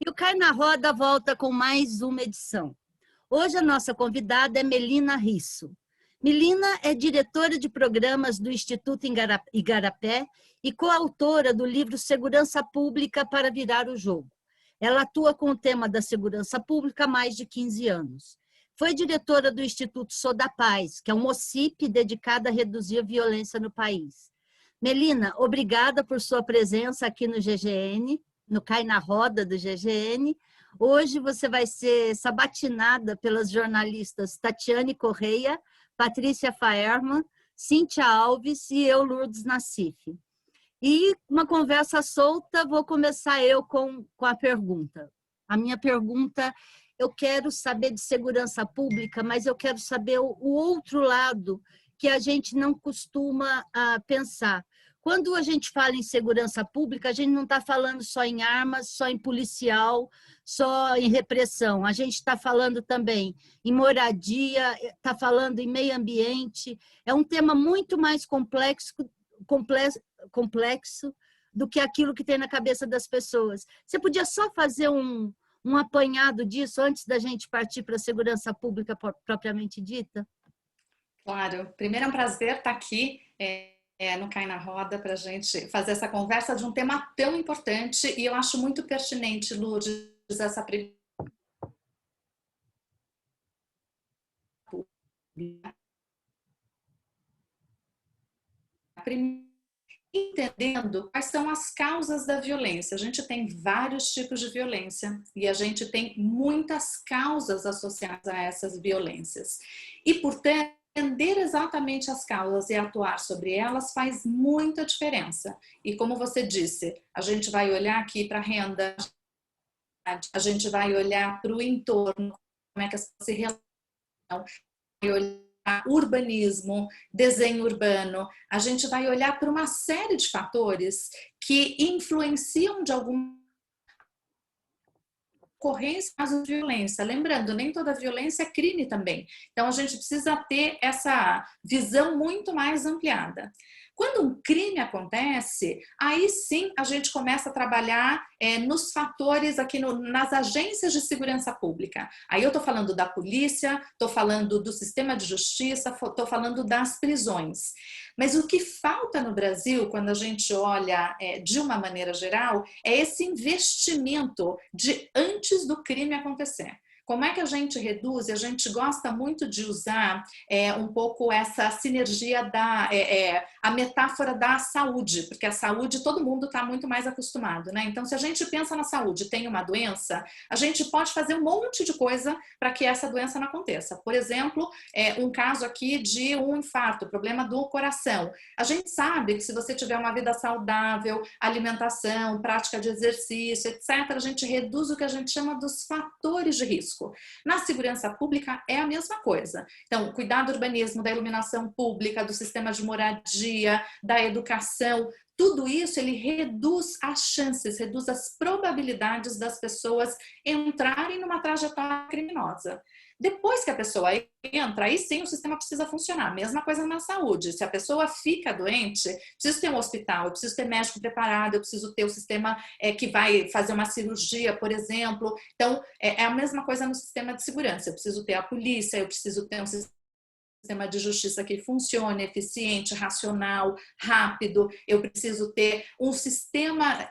E o Cai na Roda volta com mais uma edição. Hoje a nossa convidada é Melina Risso. Melina é diretora de programas do Instituto Igarapé e coautora do livro Segurança Pública para Virar o Jogo. Ela atua com o tema da segurança pública há mais de 15 anos. Foi diretora do Instituto Sou da Paz, que é um OCIP dedicado a reduzir a violência no país. Melina, obrigada por sua presença aqui no GGN, no Cai na Roda do GGN. Hoje você vai ser sabatinada pelas jornalistas Tatiane Correia, Patrícia Faerman, Cíntia Alves e eu, Lourdes Nassif. E uma conversa solta, vou começar eu com a pergunta. A minha pergunta, eu quero saber de segurança pública, mas eu quero saber o outro lado que a gente não costuma pensar. Quando a gente fala em segurança pública, a gente não está falando só em armas, só em policial, só em repressão. A gente está falando também em moradia, está falando em meio ambiente. É um tema muito mais complexo do que aquilo que tem na cabeça das pessoas. Você podia só fazer um apanhado disso antes da gente partir para a segurança pública propriamente dita? Claro. Primeiro é um prazer estar aqui no Cai na Roda para a gente fazer essa conversa de um tema tão importante e eu acho muito pertinente, Lourdes, essa primeira entendendo quais são as causas da violência. A gente tem vários tipos de violência e a gente tem muitas causas associadas a essas violências. E, portanto, entender exatamente as causas e atuar sobre elas faz muita diferença. E como você disse, a gente vai olhar aqui para a renda, a gente vai olhar para o entorno, como é que as pessoas se relacionam, vai olhar urbanismo, desenho urbano, a gente vai olhar para uma série de fatores que influenciam de alguma ocorrência de violência. Lembrando, nem toda violência é crime também. Então, a gente precisa ter essa visão muito mais ampliada. Quando um crime acontece, aí sim a gente começa a trabalhar nos fatores aqui nas agências de segurança pública. Aí eu estou falando da polícia, estou falando do sistema de justiça, estou falando das prisões. Mas o que falta no Brasil, quando a gente olha de uma maneira geral, é esse investimento de antes do crime acontecer. Como é que a gente reduz? A gente gosta muito de usar um pouco essa sinergia a metáfora da saúde, porque a saúde todo mundo está muito mais acostumado, né? Então, se a gente pensa na saúde, tem uma doença, a gente pode fazer um monte de coisa para que essa doença não aconteça. Por exemplo, um caso aqui de um infarto, problema do coração. A gente sabe que se você tiver uma vida saudável, alimentação, prática de exercício, etc., a gente reduz o que a gente chama dos fatores de risco. Na segurança pública é a mesma coisa. Então, cuidar do urbanismo, da iluminação pública, do sistema de moradia, da educação, tudo isso ele reduz as chances, reduz as probabilidades das pessoas entrarem numa trajetória criminosa. Depois que a pessoa entra, aí sim o sistema precisa funcionar. Mesma coisa na saúde. Se a pessoa fica doente, preciso ter um hospital, eu preciso ter médico preparado, eu preciso ter o sistema que vai fazer uma cirurgia, por exemplo. Então, é a mesma coisa no sistema de segurança. Eu preciso ter a polícia, eu preciso ter um sistema de justiça que funcione, eficiente, racional, rápido. Eu preciso ter um sistema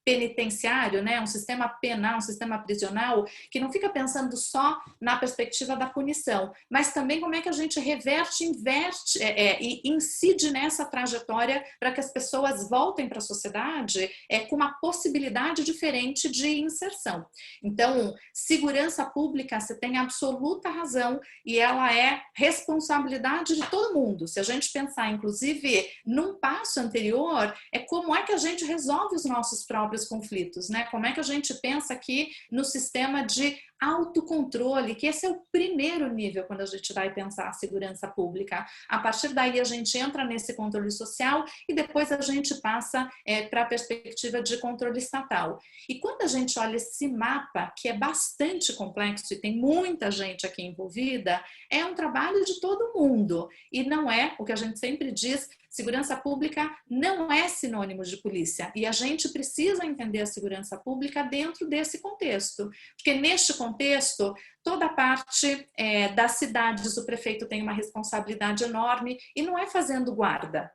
penitenciário, né? Um sistema penal, um sistema prisional, que não fica pensando só na perspectiva da punição, mas também como é que a gente reverte, inverte e incide nessa trajetória para que as pessoas voltem para a sociedade com uma possibilidade diferente de inserção. Então, segurança pública, você tem absoluta razão e ela é responsabilidade de todo mundo. Se a gente pensar, inclusive, num passo anterior, como é que a gente resolve os nossos próprios conflitos, né? Como é que a gente pensa aqui no sistema de autocontrole, que esse é o primeiro nível quando a gente vai pensar a segurança pública. A partir daí a gente entra nesse controle social e depois a gente passa para a perspectiva de controle estatal. E quando a gente olha esse mapa, que é bastante complexo e tem muita gente aqui envolvida, é um trabalho de todo mundo. E não é o que a gente sempre diz, segurança pública não é sinônimo de polícia. E a gente precisa entender a segurança pública dentro desse contexto. Porque neste contexto, toda a parte das cidades, o prefeito tem uma responsabilidade enorme e não é fazendo guarda.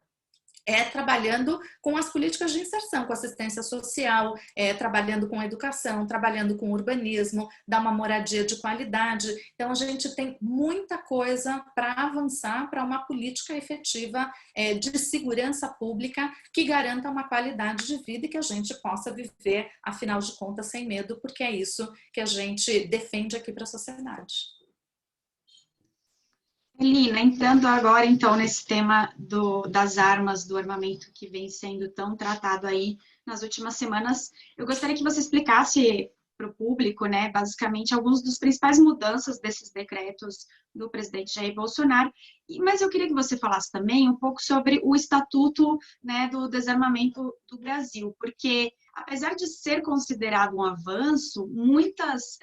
É trabalhando com as políticas de inserção, com assistência social, trabalhando com educação, trabalhando com urbanismo, dar uma moradia de qualidade. Então, a gente tem muita coisa para avançar para uma política efetiva de segurança pública que garanta uma qualidade de vida e que a gente possa viver, afinal de contas, sem medo, porque é isso que a gente defende aqui para a sociedade. Melina, entrando agora então nesse tema das armas, do armamento que vem sendo tão tratado aí nas últimas semanas, eu gostaria que você explicasse para o público, né, basicamente, alguns dos principais mudanças desses decretos do presidente Jair Bolsonaro, mas eu queria que você falasse também um pouco sobre o Estatuto, né, do Desarmamento do Brasil, porque apesar de ser considerado um avanço, muitas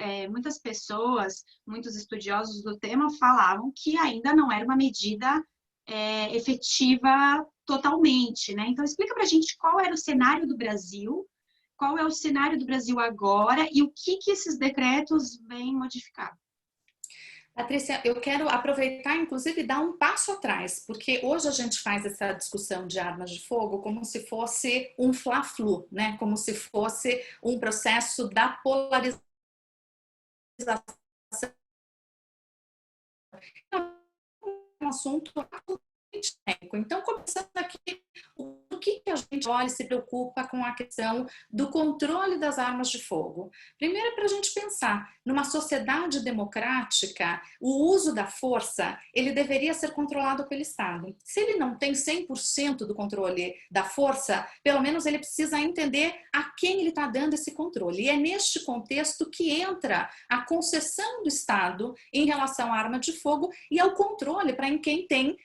pessoas, muitos estudiosos do tema falavam que ainda não era uma medida efetiva totalmente, né? Então, explica para a gente qual era o cenário do Brasil, qual é o cenário do Brasil agora e o que esses decretos vêm modificar. Patrícia, eu quero aproveitar, inclusive, e dar um passo atrás, porque hoje a gente faz essa discussão de armas de fogo como se fosse um fla-flu, né? Como se fosse um processo da polarização. É um assunto absolutamente técnico. Então, começando aqui, o que a gente olha e se preocupa com a questão do controle das armas de fogo? Primeiro é para a gente pensar, numa sociedade democrática, o uso da força, ele deveria ser controlado pelo Estado. Se ele não tem 100% do controle da força, pelo menos ele precisa entender a quem ele está dando esse controle. E é neste contexto que entra a concessão do Estado em relação à arma de fogo e ao controle para quem tem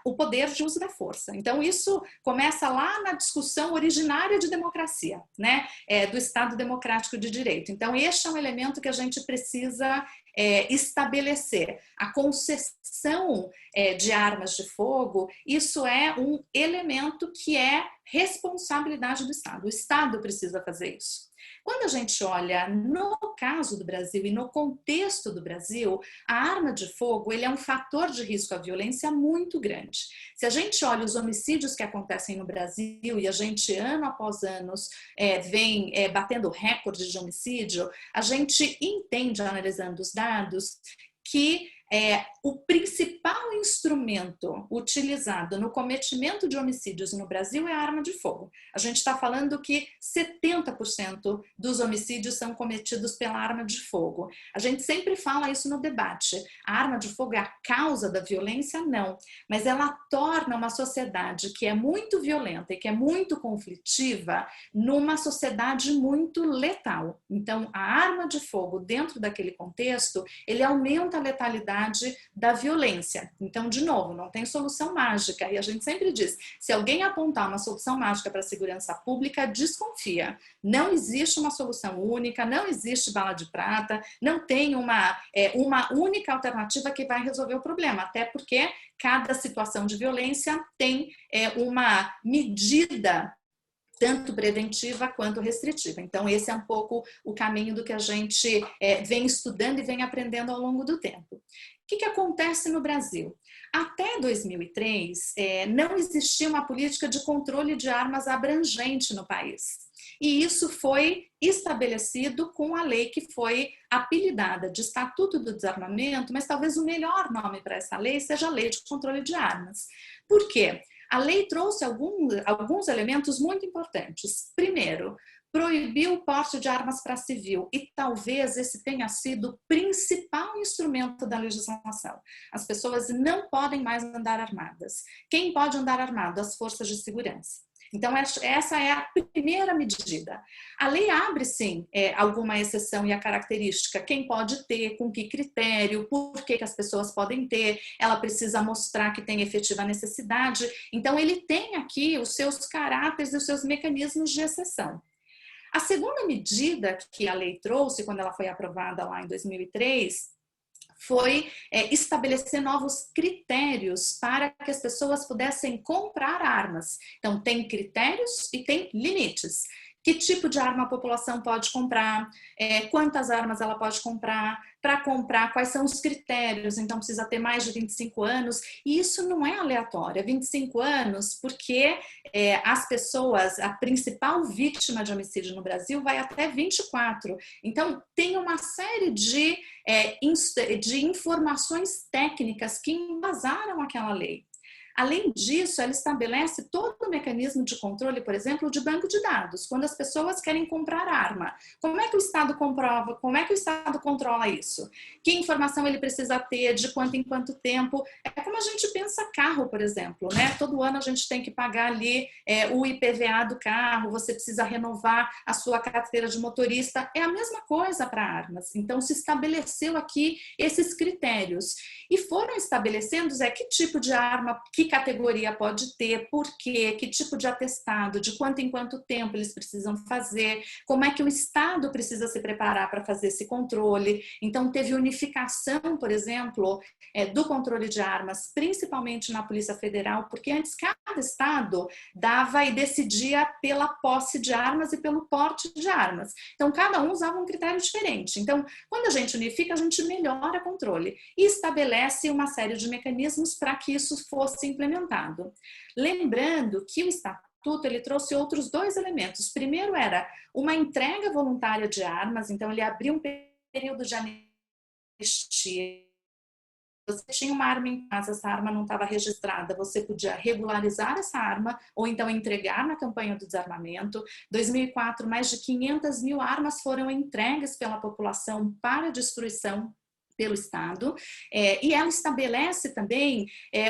o poder de uso da força. Então, isso começa lá na discussão originária de democracia, né? Do Estado democrático de direito. Então, este é um elemento que a gente precisa estabelecer. A concessão de armas de fogo, isso é um elemento que é responsabilidade do Estado. O Estado precisa fazer isso. Quando a gente olha no caso do Brasil e no contexto do Brasil, a arma de fogo ele é um fator de risco à violência muito grande. Se a gente olha os homicídios que acontecem no Brasil e a gente ano após ano vem batendo recorde de homicídio, a gente entende, analisando os dados, que o principal instrumento utilizado no cometimento de homicídios no Brasil é a arma de fogo. A gente está falando que 70% dos homicídios são cometidos pela arma de fogo. A gente sempre fala isso no debate. A arma de fogo é a causa da violência? Não. Mas ela torna uma sociedade que é muito violenta e que é muito conflitiva numa sociedade muito letal. Então, a arma de fogo, dentro daquele contexto, ele aumenta a letalidade da violência. Então, de novo, não tem solução mágica. E a gente sempre diz, se alguém apontar uma solução mágica para a segurança pública, desconfia. Não existe uma solução única, não existe bala de prata, não tem uma única alternativa que vai resolver o problema. Até porque cada situação de violência tem uma medida tanto preventiva quanto restritiva. Então, esse é um pouco o caminho do que a gente vem estudando e vem aprendendo ao longo do tempo. O que acontece no Brasil? Até 2003, não existia uma política de controle de armas abrangente no país. E isso foi estabelecido com a lei que foi apelidada de Estatuto do Desarmamento, mas talvez o melhor nome para essa lei seja a Lei de Controle de Armas. Por quê? A lei trouxe alguns elementos muito importantes. Primeiro, proibiu o porte de armas para civil e talvez esse tenha sido o principal instrumento da legislação. As pessoas não podem mais andar armadas. Quem pode andar armado? As forças de segurança. Então, essa é a primeira medida. A lei abre, sim, alguma exceção e a característica, quem pode ter, com que critério, por que as pessoas podem ter, ela precisa mostrar que tem efetiva necessidade. Então, ele tem aqui os seus caráteres e os seus mecanismos de exceção. A segunda medida que a lei trouxe, quando ela foi aprovada lá em 2003, foi estabelecer novos critérios para que as pessoas pudessem comprar armas. Então, tem critérios e tem limites. Que tipo de arma a população pode comprar, quantas armas ela pode comprar, para comprar, quais são os critérios, então precisa ter mais de 25 anos, e isso não é aleatório, é 25 anos porque as pessoas, a principal vítima de homicídio no Brasil vai até 24, então tem uma série de informações técnicas que embasaram aquela lei. Além disso, ela estabelece todo o mecanismo de controle, por exemplo, de banco de dados. Quando as pessoas querem comprar arma, como é que o Estado comprova? Como é que o Estado controla isso? Que informação ele precisa ter? De quanto em quanto tempo? É como a gente pensa carro, por exemplo, né? Todo ano a gente tem que pagar ali o IPVA do carro, você precisa renovar a sua carteira de motorista. É a mesma coisa para armas. Então, se estabeleceu aqui esses critérios. E foram estabelecendo que tipo de arma, que categoria pode ter, por quê, que tipo de atestado, de quanto em quanto tempo eles precisam fazer, como é que o Estado precisa se preparar para fazer esse controle. Então, teve unificação, por exemplo, do controle de armas, principalmente na Polícia Federal, porque antes cada Estado dava e decidia pela posse de armas e pelo porte de armas. Então, cada um usava um critério diferente. Então, quando a gente unifica, a gente melhora o controle e estabelece uma série de mecanismos para que isso fosse implementado. Lembrando que o Estatuto ele trouxe outros dois elementos. Primeiro era uma entrega voluntária de armas, então ele abriu um período de anistia. Você tinha uma arma em casa, essa arma não estava registrada, você podia regularizar essa arma ou então entregar na campanha do desarmamento. Em 2004, mais de 500 mil armas foram entregues pela população para destruição pelo Estado, e ela estabelece também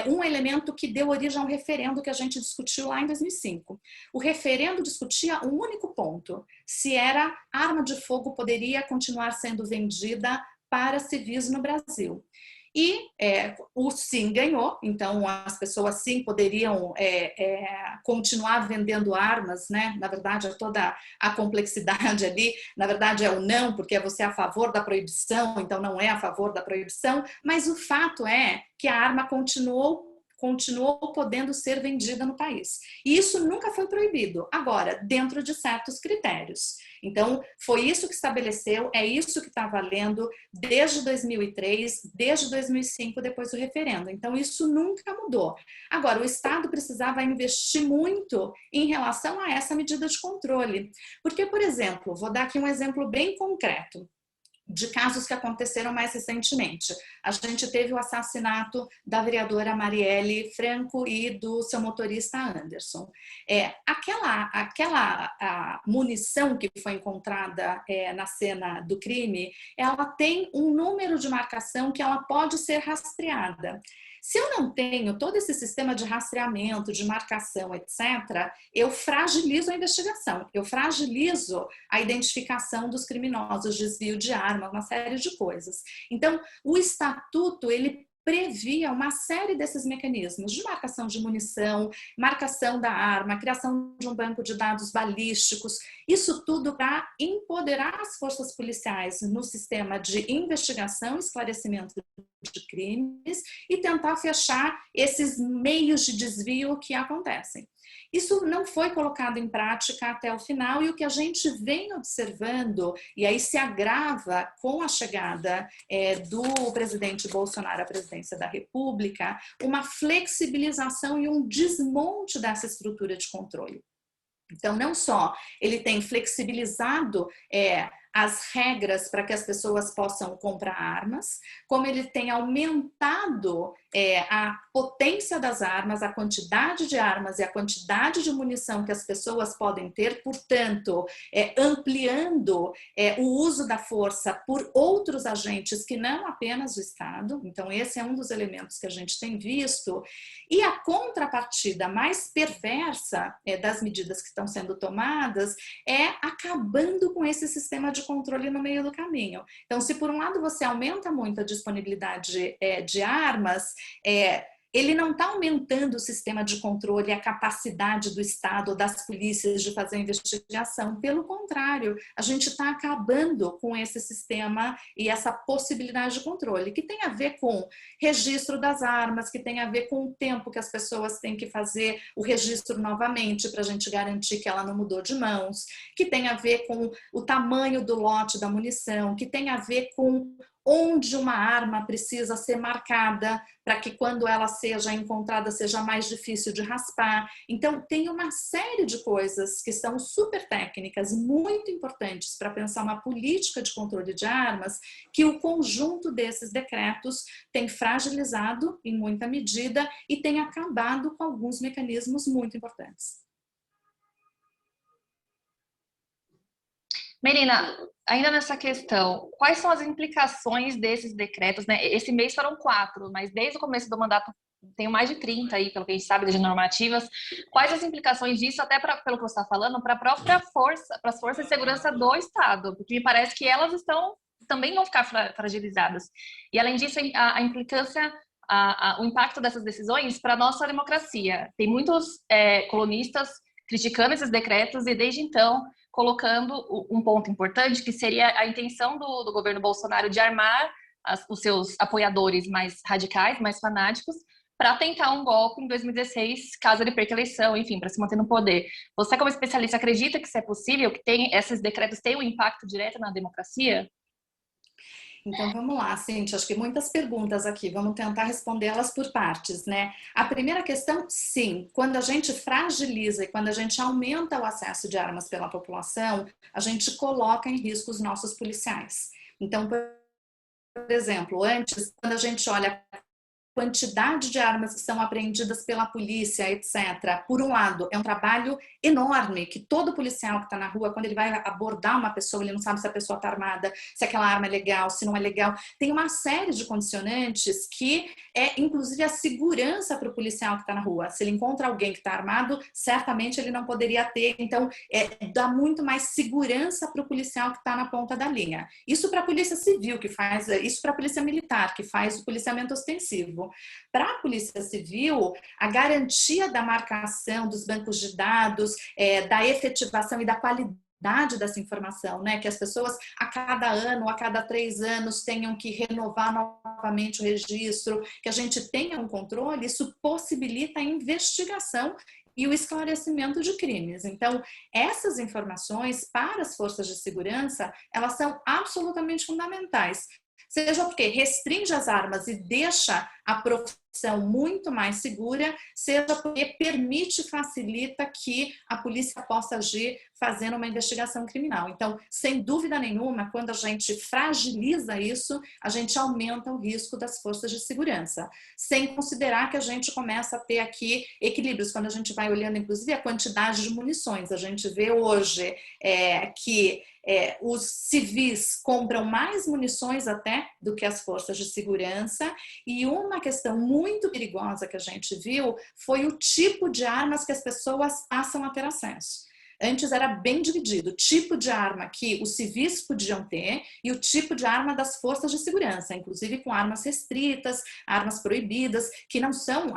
um elemento que deu origem ao referendo que a gente discutiu lá em 2005. O referendo discutia um único ponto, se a arma de fogo poderia continuar sendo vendida para civis no Brasil. E o sim ganhou, então as pessoas sim poderiam continuar vendendo armas, né? Na verdade, toda a complexidade ali, na verdade é o não, porque você é a favor da proibição, então não é a favor da proibição, mas o fato é que a arma continuou podendo ser vendida no país. E isso nunca foi proibido, agora, dentro de certos critérios. Então, foi isso que estabeleceu, é isso que está valendo desde 2003, desde 2005, depois do referendo. Então, isso nunca mudou. Agora, o Estado precisava investir muito em relação a essa medida de controle. Porque, por exemplo, vou dar aqui um exemplo bem concreto de casos que aconteceram mais recentemente. A gente teve o assassinato da vereadora Marielle Franco e do seu motorista Anderson. Aquela munição que foi encontrada na cena do crime, ela tem um número de marcação que ela pode ser rastreada. Se eu não tenho todo esse sistema de rastreamento, de marcação, etc., eu fragilizo a investigação, eu fragilizo a identificação dos criminosos, desvio de arma, uma série de coisas. Então, o Estatuto, ele previa uma série desses mecanismos de marcação de munição, marcação da arma, criação de um banco de dados balísticos, isso tudo para empoderar as forças policiais no sistema de investigação e esclarecimento de crimes e tentar fechar esses meios de desvio que acontecem. Isso não foi colocado em prática até o final e o que a gente vem observando, e aí se agrava com a chegada do presidente Bolsonaro à presidência da República, uma flexibilização e um desmonte dessa estrutura de controle. Então, não só ele tem flexibilizado as regras para que as pessoas possam comprar armas, como ele tem aumentado a potência das armas, a quantidade de armas e a quantidade de munição que as pessoas podem ter, portanto, ampliando o uso da força por outros agentes que não apenas o Estado. Então, esse é um dos elementos que a gente tem visto. E a contrapartida mais perversa das medidas que estão sendo tomadas é acabando com esse sistema de controle no meio do caminho. Então, se por um lado você aumenta muito a disponibilidade de armas, ele não está aumentando o sistema de controle, a capacidade do Estado, das polícias de fazer a investigação. Pelo contrário, a gente está acabando com esse sistema e essa possibilidade de controle, que tem a ver com registro das armas, que tem a ver com o tempo que as pessoas têm que fazer o registro novamente para a gente garantir que ela não mudou de mãos, que tem a ver com o tamanho do lote da munição, que tem a ver com onde uma arma precisa ser marcada para que quando ela seja encontrada seja mais difícil de raspar. Então, tem uma série de coisas que são super técnicas, muito importantes para pensar uma política de controle de armas, que o conjunto desses decretos tem fragilizado em muita medida e tem acabado com alguns mecanismos muito importantes. Melina, ainda nessa questão, quais são as implicações desses decretos, né? Esse mês foram 4, mas desde o começo do mandato tenho mais de 30 aí, pelo que a gente sabe, de normativas. Quais as implicações disso, até pelo que você está falando, para a própria força, para as forças de segurança do Estado? Porque me parece que elas também vão ficar fragilizadas. E além disso, a implicância, o impacto dessas decisões para a nossa democracia. Tem muitos colunistas criticando esses decretos e desde então colocando um ponto importante, que seria a intenção do governo Bolsonaro de armar os seus apoiadores mais radicais, mais fanáticos, para tentar um golpe em 2016, caso ele perca a eleição, enfim, para se manter no poder. Você, como especialista, acredita que isso é possível, que esses decretos têm um impacto direto na democracia? Então, vamos lá, Cíntia, acho que muitas perguntas aqui, vamos tentar respondê-las por partes, né? A primeira questão, sim, quando a gente fragiliza e quando a gente aumenta o acesso de armas pela população, a gente coloca em risco os nossos policiais. Então, por exemplo, antes, quando a gente olha quantidade de armas que são apreendidas pela polícia, etc. Por um lado, é um trabalho enorme que todo policial que está na rua, quando ele vai abordar uma pessoa, ele não sabe se a pessoa está armada, se aquela arma é legal, se não é legal. Tem uma série de condicionantes que é, inclusive, a segurança para o policial que está na rua. Se ele encontra alguém que está armado, certamente ele não poderia ter. Então, dá muito mais segurança para o policial que está na ponta da linha. Isso para a polícia civil, que faz, isso para a polícia militar, que faz o policiamento ostensivo. Para a Polícia Civil, a garantia da marcação dos bancos de dados, da efetivação e da qualidade dessa informação, né? Que as pessoas a cada ano, a cada 3 anos tenham que renovar novamente o registro, que a gente tenha um controle, isso possibilita a investigação e o esclarecimento de crimes. Então, essas informações para as forças de segurança, elas são absolutamente fundamentais. Seja porque restringe as armas e deixa a profissão muito mais segura, seja porque permite e facilita que a polícia possa agir fazendo uma investigação criminal. Então, sem dúvida nenhuma, quando a gente fragiliza isso, a gente aumenta o risco das forças de segurança. Sem considerar que a gente começa a ter aqui equilíbrios. Quando a gente vai olhando, inclusive, a quantidade de munições, a gente vê hoje que os civis compram mais munições até do que as forças de segurança, e uma questão muito perigosa que a gente viu foi o tipo de armas que as pessoas passam a ter acesso. Antes era bem dividido, o tipo de arma que os civis podiam ter e o tipo de arma das forças de segurança, inclusive com armas restritas, armas proibidas, que não são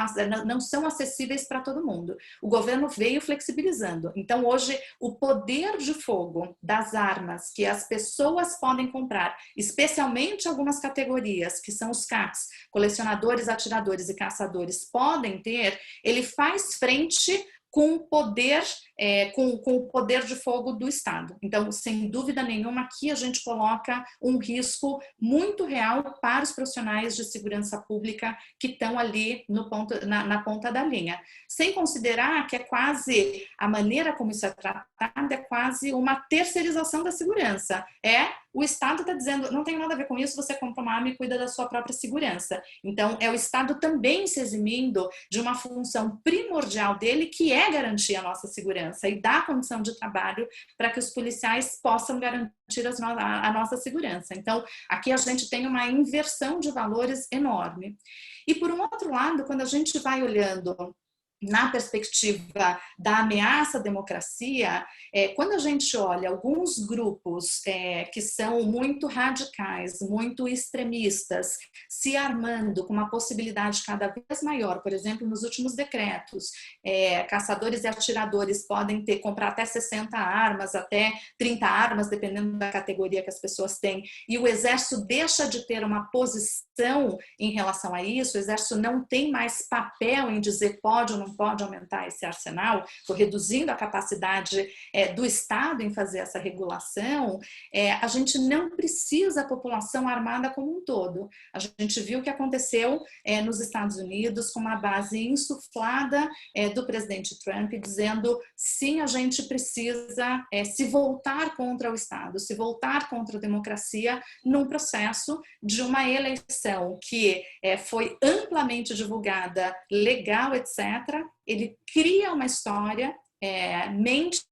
acessíveis para todo mundo. O governo veio flexibilizando. Então, hoje, o poder de fogo das armas que as pessoas podem comprar, especialmente algumas categorias, que são os CACs, colecionadores, atiradores e caçadores, podem ter, ele faz frente com o poder, com o poder de fogo do Estado. Então, sem dúvida nenhuma, aqui a gente coloca um risco muito real para os profissionais de segurança pública que estão ali na ponta da linha. Sem considerar que é quase, a maneira como isso é tratado é quase uma terceirização da segurança. O Estado está dizendo, não tem nada a ver com isso, você compra uma arma e cuida da sua própria segurança. Então, é o Estado também se eximindo de uma função primordial dele, que é garantir a nossa segurança e dar condição de trabalho para que os policiais possam garantir a nossa segurança. Então, aqui a gente tem uma inversão de valores enorme. E, por um outro lado, quando a gente vai olhando na perspectiva da ameaça à democracia, quando a gente olha alguns grupos que são muito radicais, muito extremistas, se armando com uma possibilidade cada vez maior, por exemplo, nos últimos decretos, caçadores e atiradores podem comprar até 60 armas, até 30 armas, dependendo da categoria que as pessoas têm, e o Exército deixa de ter uma posição em relação a isso, o Exército não tem mais papel em dizer pode ou não pode aumentar esse arsenal, reduzindo a capacidade do Estado em fazer essa regulação, a gente não precisa a população armada como um todo. A gente viu o que aconteceu nos Estados Unidos com uma base insuflada do presidente Trump, dizendo sim, a gente precisa se voltar contra o Estado, se voltar contra a democracia num processo de uma eleição que foi amplamente divulgada, legal, etc. Ele cria uma história, mente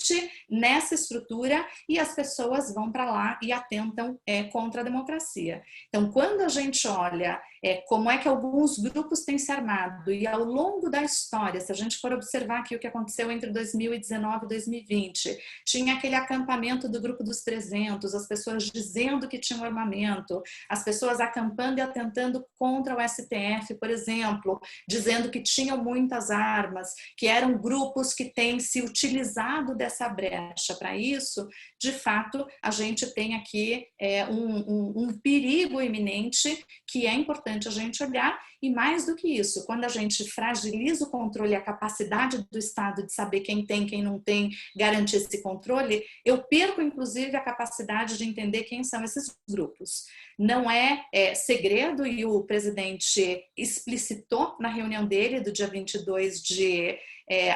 nessa estrutura e as pessoas vão para lá e atentam contra a democracia. Então, quando a gente olha como é que alguns grupos têm se armado e ao longo da história, se a gente for observar aqui o que aconteceu entre 2019 e 2020, tinha aquele acampamento do Grupo dos 300, as pessoas dizendo que tinham armamento, as pessoas acampando e atentando contra o STF, por exemplo, dizendo que tinham muitas armas, que eram grupos que têm se utilizado dessa brecha para isso. De fato, a gente tem aqui um perigo iminente que é importante a gente olhar, e mais do que isso, quando a gente fragiliza o controle e a capacidade do Estado de saber quem tem, quem não tem, garantir esse controle, eu perco inclusive a capacidade de entender quem são esses grupos. Não é segredo, e o presidente explicitou na reunião dele do dia 22 de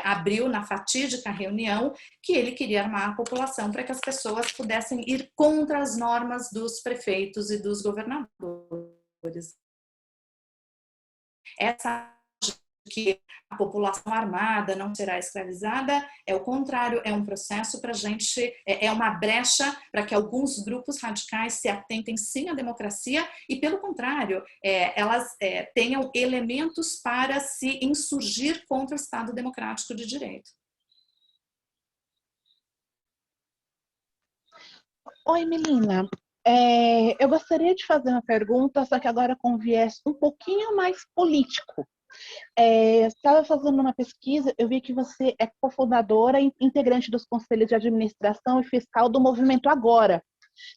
abril, na fatídica reunião, que ele queria armar a população para que as pessoas pudessem ir contra as normas dos prefeitos e dos governadores. Essa que a população armada não será escravizada, é o contrário, é um processo para a gente, é uma brecha para que alguns grupos radicais se atentem sim à democracia e, pelo contrário, elas tenham elementos para se insurgir contra o Estado democrático de direito. Oi, Melina. Eu gostaria de fazer uma pergunta, só que agora com viés um pouquinho mais político. Estava fazendo uma pesquisa, eu vi que você é cofundadora e integrante dos conselhos de administração e fiscal do Movimento Agora,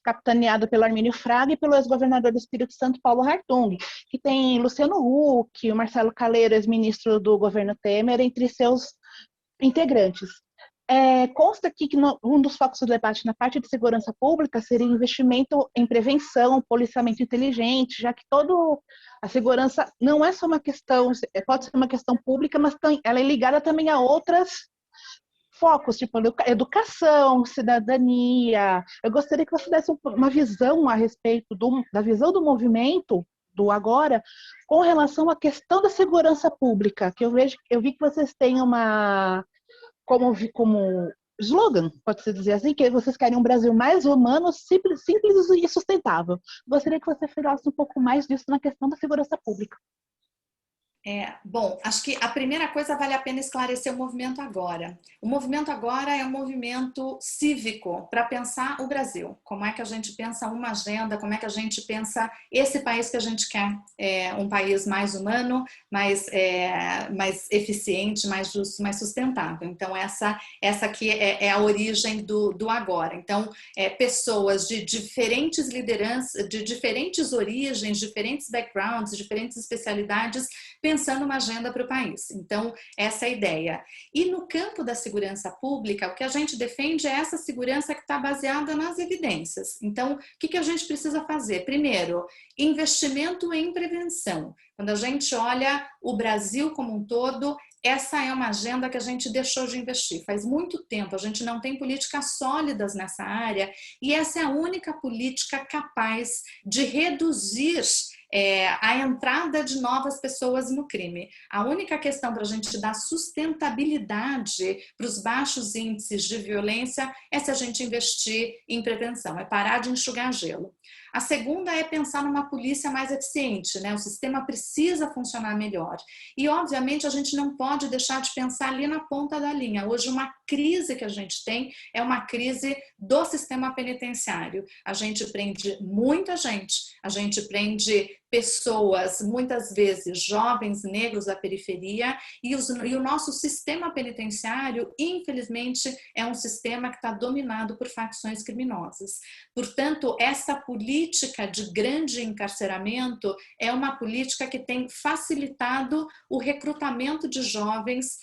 capitaneado pelo Armínio Fraga e pelo ex-governador do Espírito Santo, Paulo Hartung, que tem Luciano Huck, o Marcelo Calheiro, ex-ministro do governo Temer, entre seus integrantes. Consta aqui que um dos focos do debate na parte de segurança pública seria investimento em prevenção, policiamento inteligente, já que a segurança não é só uma questão, pode ser uma questão pública, mas ela é ligada também a outros focos, tipo educação, cidadania. Eu gostaria que você desse uma visão a respeito da visão do movimento do Agora com relação à questão da segurança pública, que eu vi que vocês têm como slogan, pode-se dizer assim, que vocês querem um Brasil mais humano, simples e sustentável. Gostaria que você falasse um pouco mais disso na questão da segurança pública. Bom, acho que a primeira coisa vale a pena esclarecer o Movimento Agora. O Movimento Agora é um movimento cívico para pensar o Brasil. Como é que a gente pensa uma agenda, como é que a gente pensa esse país que a gente quer. Um país mais humano, mais eficiente, mais justo, mais sustentável. Então, essa aqui é a origem do Agora. Então, pessoas de diferentes lideranças, de diferentes origens, diferentes backgrounds, diferentes especialidades, pensando uma agenda para o país. Então, essa é a ideia. E no campo da segurança pública, o que a gente defende é essa segurança que está baseada nas evidências. Então, o que a gente precisa fazer? Primeiro, investimento em prevenção. Quando a gente olha o Brasil como um todo, essa é uma agenda que a gente deixou de investir. Faz muito tempo, a gente não tem políticas sólidas nessa área e essa é a única política capaz de reduzir a entrada de novas pessoas no crime. A única questão para a gente dar sustentabilidade para os baixos índices de violência é se a gente investir em prevenção, é parar de enxugar gelo. A segunda é pensar numa polícia mais eficiente, né? O sistema precisa funcionar melhor. E, obviamente, a gente não pode deixar de pensar ali na ponta da linha. Hoje, uma crise que a gente tem é uma crise do sistema penitenciário. A gente prende muita gente, a gente prende pessoas, muitas vezes jovens negros da periferia, e o nosso sistema penitenciário, infelizmente, é um sistema que está dominado por facções criminosas. Portanto, essa política de grande encarceramento é uma política que tem facilitado o recrutamento de jovens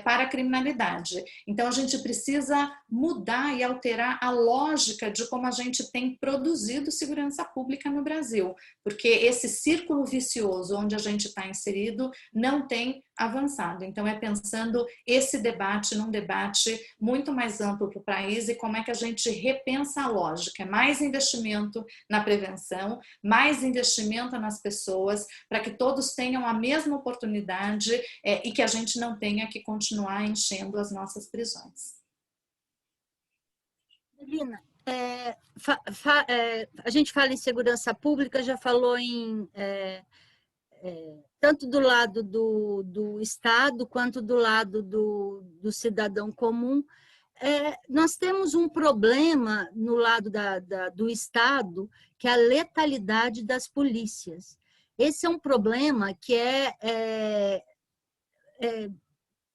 para a criminalidade. Então, a gente precisa mudar e alterar a lógica de como a gente tem produzido segurança pública no Brasil, porque esse círculo vicioso onde a gente está inserido não tem avançado. Então, é pensando esse debate num debate muito mais amplo para o país e como é que a gente repensa a lógica. É mais investimento na prevenção, mais investimento nas pessoas, para que todos tenham a mesma oportunidade e que a gente não tenha que continuar enchendo as nossas prisões. Melina, a gente fala em segurança pública, já falou em tanto do lado do Estado quanto do lado do cidadão comum. Nós temos um problema no lado do Estado, que é a letalidade das polícias. Esse é um problema que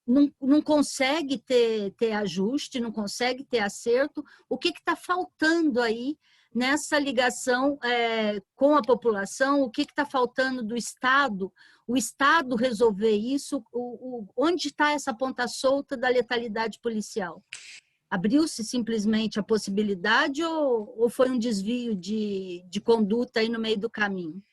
não consegue ter ajuste, não consegue ter acerto. O que está faltando aí nessa ligação com a população? O que está faltando do Estado? O Estado resolver isso? Onde está essa ponta solta da letalidade policial? Abriu-se simplesmente a possibilidade ou foi um desvio de conduta aí no meio do caminho?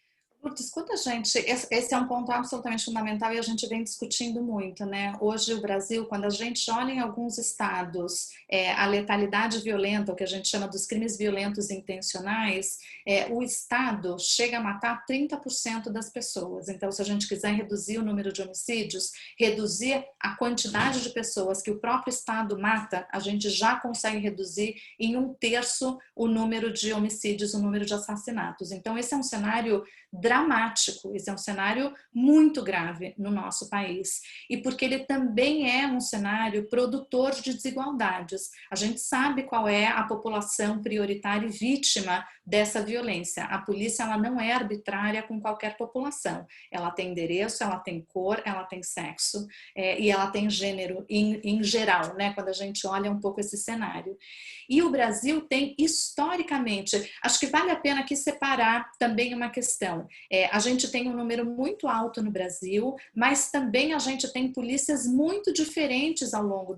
Escuta, gente, esse é um ponto absolutamente fundamental e a gente vem discutindo muito, né? Hoje o Brasil, quando a gente olha em alguns estados a letalidade violenta, o que a gente chama dos crimes violentos intencionais, o Estado chega a matar 30% das pessoas. Então, se a gente quiser reduzir o número de homicídios, reduzir a quantidade de pessoas que o próprio Estado mata, a gente já consegue reduzir em 1/3 o número de homicídios, o número de assassinatos. Então, esse é um cenário dramático, esse é um cenário muito grave no nosso país. E porque ele também é um cenário produtor de desigualdades. A gente sabe qual é a população prioritária e vítima dessa violência. A polícia, ela não é arbitrária com qualquer população. Ela tem endereço, ela tem cor, ela tem sexo e ela tem gênero em geral, né? Quando a gente olha um pouco esse cenário. E o Brasil tem, historicamente, acho que vale a pena aqui separar também uma questão. A gente tem um número muito alto no Brasil, mas também a gente tem polícias muito diferentes ao longo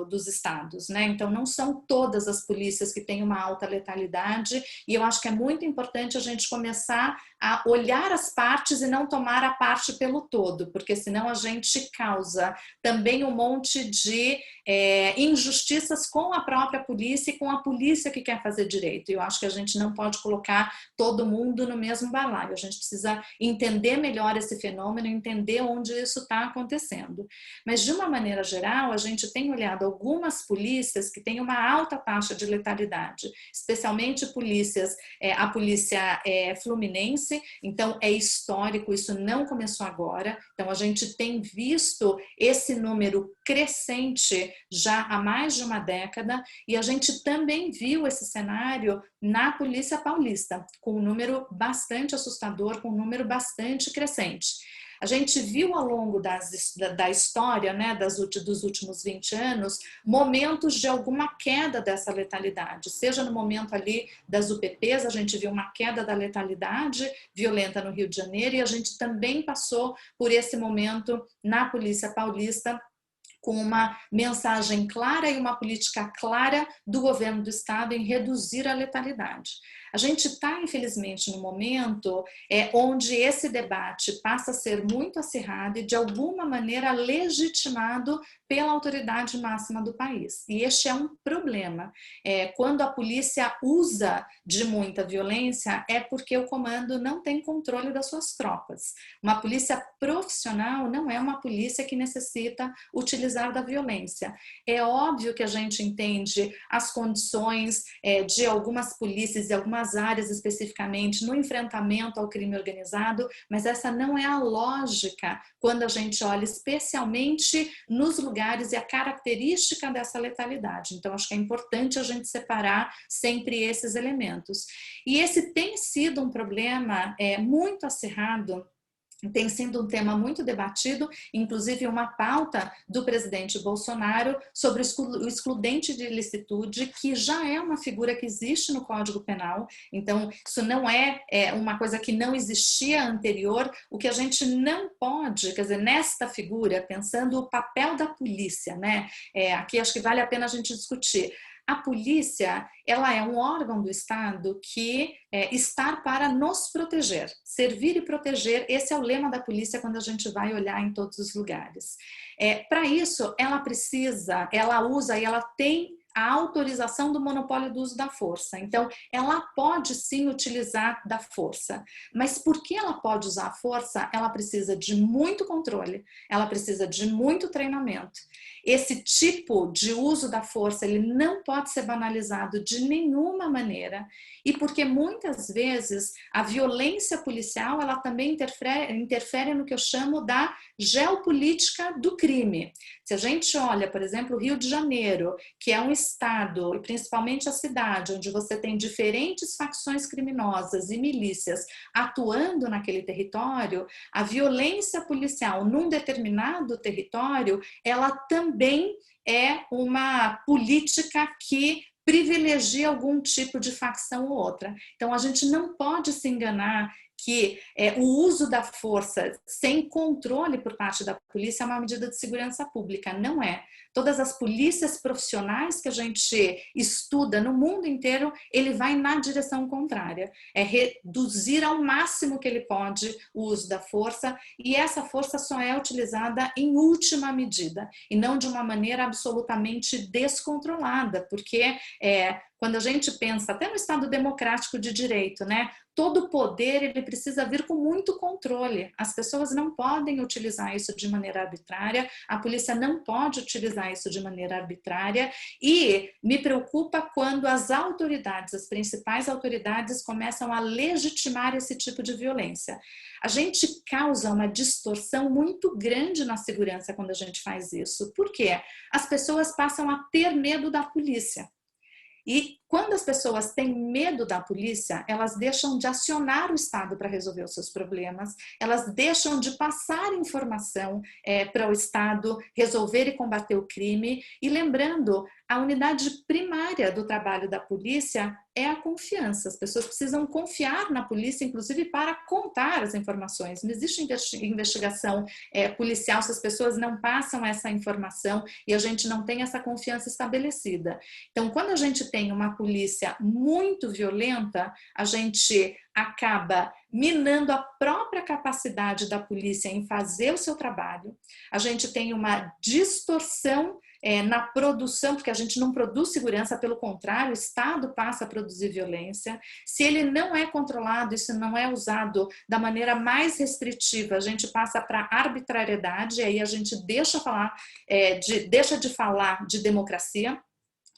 dos estados, né? Então, não são todas as polícias que têm uma alta letalidade, e eu acho que é muito importante a gente começar a olhar as partes e não tomar a parte pelo todo, porque senão a gente causa também um monte de injustiças com a própria polícia e com a polícia que quer fazer direito. Eu acho que a gente não pode colocar todo mundo no mesmo balaio, a gente precisa entender melhor esse fenômeno, entender onde isso está acontecendo. Mas, de uma maneira geral, a gente tem olhado algumas polícias que têm uma alta taxa de letalidade, especialmente a polícia fluminense. Então, é histórico, isso não começou agora. Então, a gente tem visto esse número crescente já há mais de uma década, e a gente também viu esse cenário na Polícia Paulista, com um número bastante assustador, com um número bastante crescente. A gente viu ao longo da história, né, dos últimos 20 anos, momentos de alguma queda dessa letalidade. Seja no momento ali das UPPs, a gente viu uma queda da letalidade violenta no Rio de Janeiro, e a gente também passou por esse momento na Polícia Paulista, com uma mensagem clara e uma política clara do governo do estado em reduzir a letalidade. A gente está, infelizmente, no momento onde esse debate passa a ser muito acirrado e, de alguma maneira, legitimado pela autoridade máxima do país. E este é um problema. Quando a polícia usa de muita violência, é porque o comando não tem controle das suas tropas. Uma polícia profissional não é uma polícia que necessita utilizar da violência. É óbvio que a gente entende as condições de algumas polícias e algumas áreas especificamente no enfrentamento ao crime organizado, mas essa não é a lógica quando a gente olha especialmente nos lugares e a característica dessa letalidade. Então, acho que é importante a gente separar sempre esses elementos. E esse tem sido um problema muito acirrado, tem sido um tema muito debatido, inclusive uma pauta do presidente Bolsonaro sobre o excludente de ilicitude, que já é uma figura que existe no Código Penal. Então, isso não é uma coisa que não existia anterior. O que a gente não pode, quer dizer, nesta figura, pensando o papel da polícia, né? Aqui acho que vale a pena a gente discutir. A polícia, ela é um órgão do Estado que está para nos proteger, servir e proteger. Esse é o lema da polícia quando a gente vai olhar em todos os lugares. Para isso, ela usa e ela tem a autorização do monopólio do uso da força. Então, ela pode sim utilizar da força. Mas porque ela pode usar a força, ela precisa de muito controle, ela precisa de muito treinamento. Esse tipo de uso da força, ele não pode ser banalizado de nenhuma maneira. E porque muitas vezes a violência policial, ela também interfere no que eu chamo da geopolítica do crime. Se a gente olha, por exemplo, o Rio de Janeiro, que é um estado, e principalmente a cidade, onde você tem diferentes facções criminosas e milícias atuando naquele território, a violência policial num determinado território, ela também é uma política que privilegia algum tipo de facção ou outra. Então, a gente não pode se enganar que o uso da força sem controle por parte da polícia é uma medida de segurança pública. Não é. Todas as polícias profissionais que a gente estuda no mundo inteiro, ele vai na direção contrária. É reduzir ao máximo que ele pode o uso da força, e essa força só é utilizada em última medida, e não de uma maneira absolutamente descontrolada, porque quando a gente pensa até no Estado democrático de direito, né? Todo poder ele precisa vir com muito controle. As pessoas não podem utilizar isso de maneira arbitrária, a polícia não pode utilizar isso de maneira arbitrária, e me preocupa quando as autoridades, as principais autoridades, começam a legitimar esse tipo de violência. A gente causa uma distorção muito grande na segurança quando a gente faz isso. Por quê? As pessoas passam a ter medo da polícia. E quando as pessoas têm medo da polícia, elas deixam de acionar o Estado para resolver os seus problemas, elas deixam de passar informação para o Estado resolver e combater o crime. E lembrando, a unidade primária do trabalho da polícia é a confiança. As pessoas precisam confiar na polícia, inclusive para contar as informações. Não existe investigação policial se as pessoas não passam essa informação e a gente não tem essa confiança estabelecida. Então, quando a gente tem uma polícia muito violenta, a gente acaba minando a própria capacidade da polícia em fazer o seu trabalho. A gente tem uma distorção na produção, porque a gente não produz segurança, pelo contrário, o Estado passa a produzir violência. Se ele não é controlado, isso não é usado da maneira mais restritiva, a gente passa para arbitrariedade, e aí a gente deixa de falar de democracia,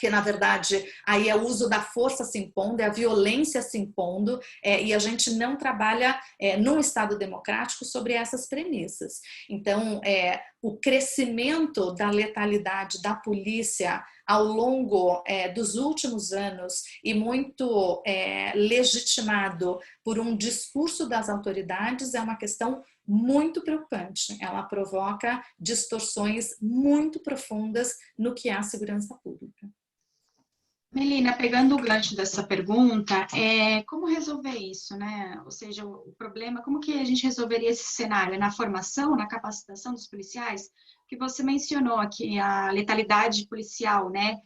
que na verdade aí é o uso da força se impondo, é a violência se impondo, e a gente não trabalha num Estado democrático sobre essas premissas. Então, o crescimento da letalidade da polícia ao longo dos últimos anos e muito legitimado por um discurso das autoridades, é uma questão muito preocupante. Ela provoca distorções muito profundas no que é a segurança pública. Melina, pegando o gancho dessa pergunta, como resolver isso, né? Ou seja, o problema, como que a gente resolveria esse cenário? Na formação, na capacitação dos policiais? Que você mencionou aqui, a letalidade policial, né?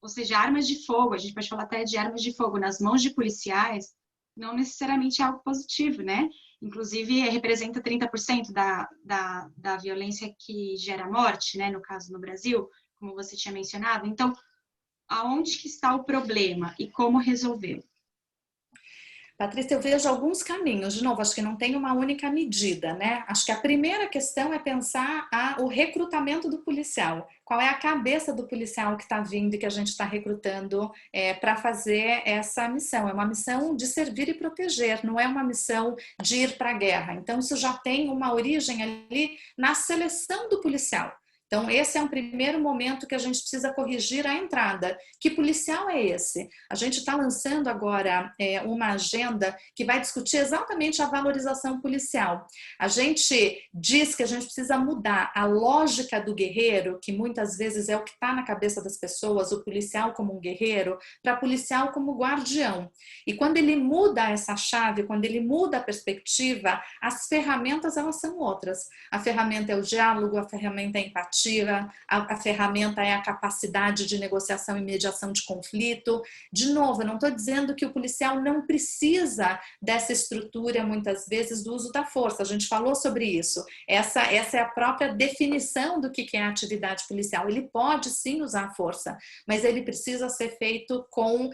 Ou seja, armas de fogo, a gente pode falar até de armas de fogo nas mãos de policiais, não necessariamente é algo positivo, né? Inclusive, representa 30% da violência que gera morte, né? No caso, no Brasil, como você tinha mencionado. Então, aonde que está o problema e como resolvê-lo? Patrícia, eu vejo alguns caminhos. De novo, acho que não tem uma única medida, né? Acho que a primeira questão é pensar o recrutamento do policial. Qual é a cabeça do policial que está vindo e que a gente está recrutando para fazer essa missão? É uma missão de servir e proteger, não é uma missão de ir para a guerra. Então, isso já tem uma origem ali na seleção do policial. Então, esse é um primeiro momento que a gente precisa corrigir a entrada. Que policial é esse? A gente está lançando agora uma agenda que vai discutir exatamente a valorização policial. A gente diz que a gente precisa mudar a lógica do guerreiro, que muitas vezes é o que está na cabeça das pessoas, o policial como um guerreiro, para policial como guardião. E quando ele muda essa chave, quando ele muda a perspectiva, as ferramentas elas são outras. A ferramenta é o diálogo, a ferramenta é a empatia, a ferramenta é a capacidade de negociação e mediação de conflito. De novo, eu não estou dizendo que o policial não precisa dessa estrutura, muitas vezes, do uso da força. A gente falou sobre isso. Essa é a própria definição do que é a atividade policial. Ele pode sim usar a força, mas ele precisa ser feito com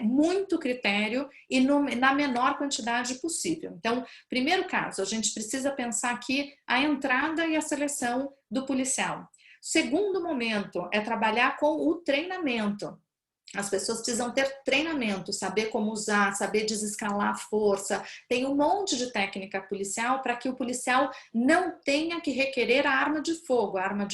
muito critério e na menor quantidade possível. Então, primeiro caso, a gente precisa pensar aqui a entrada e a seleção do policial. Segundo momento é trabalhar com o treinamento. As pessoas precisam ter treinamento, saber como usar, saber desescalar a força. Tem um monte de técnica policial para que o policial não tenha que requerer a arma de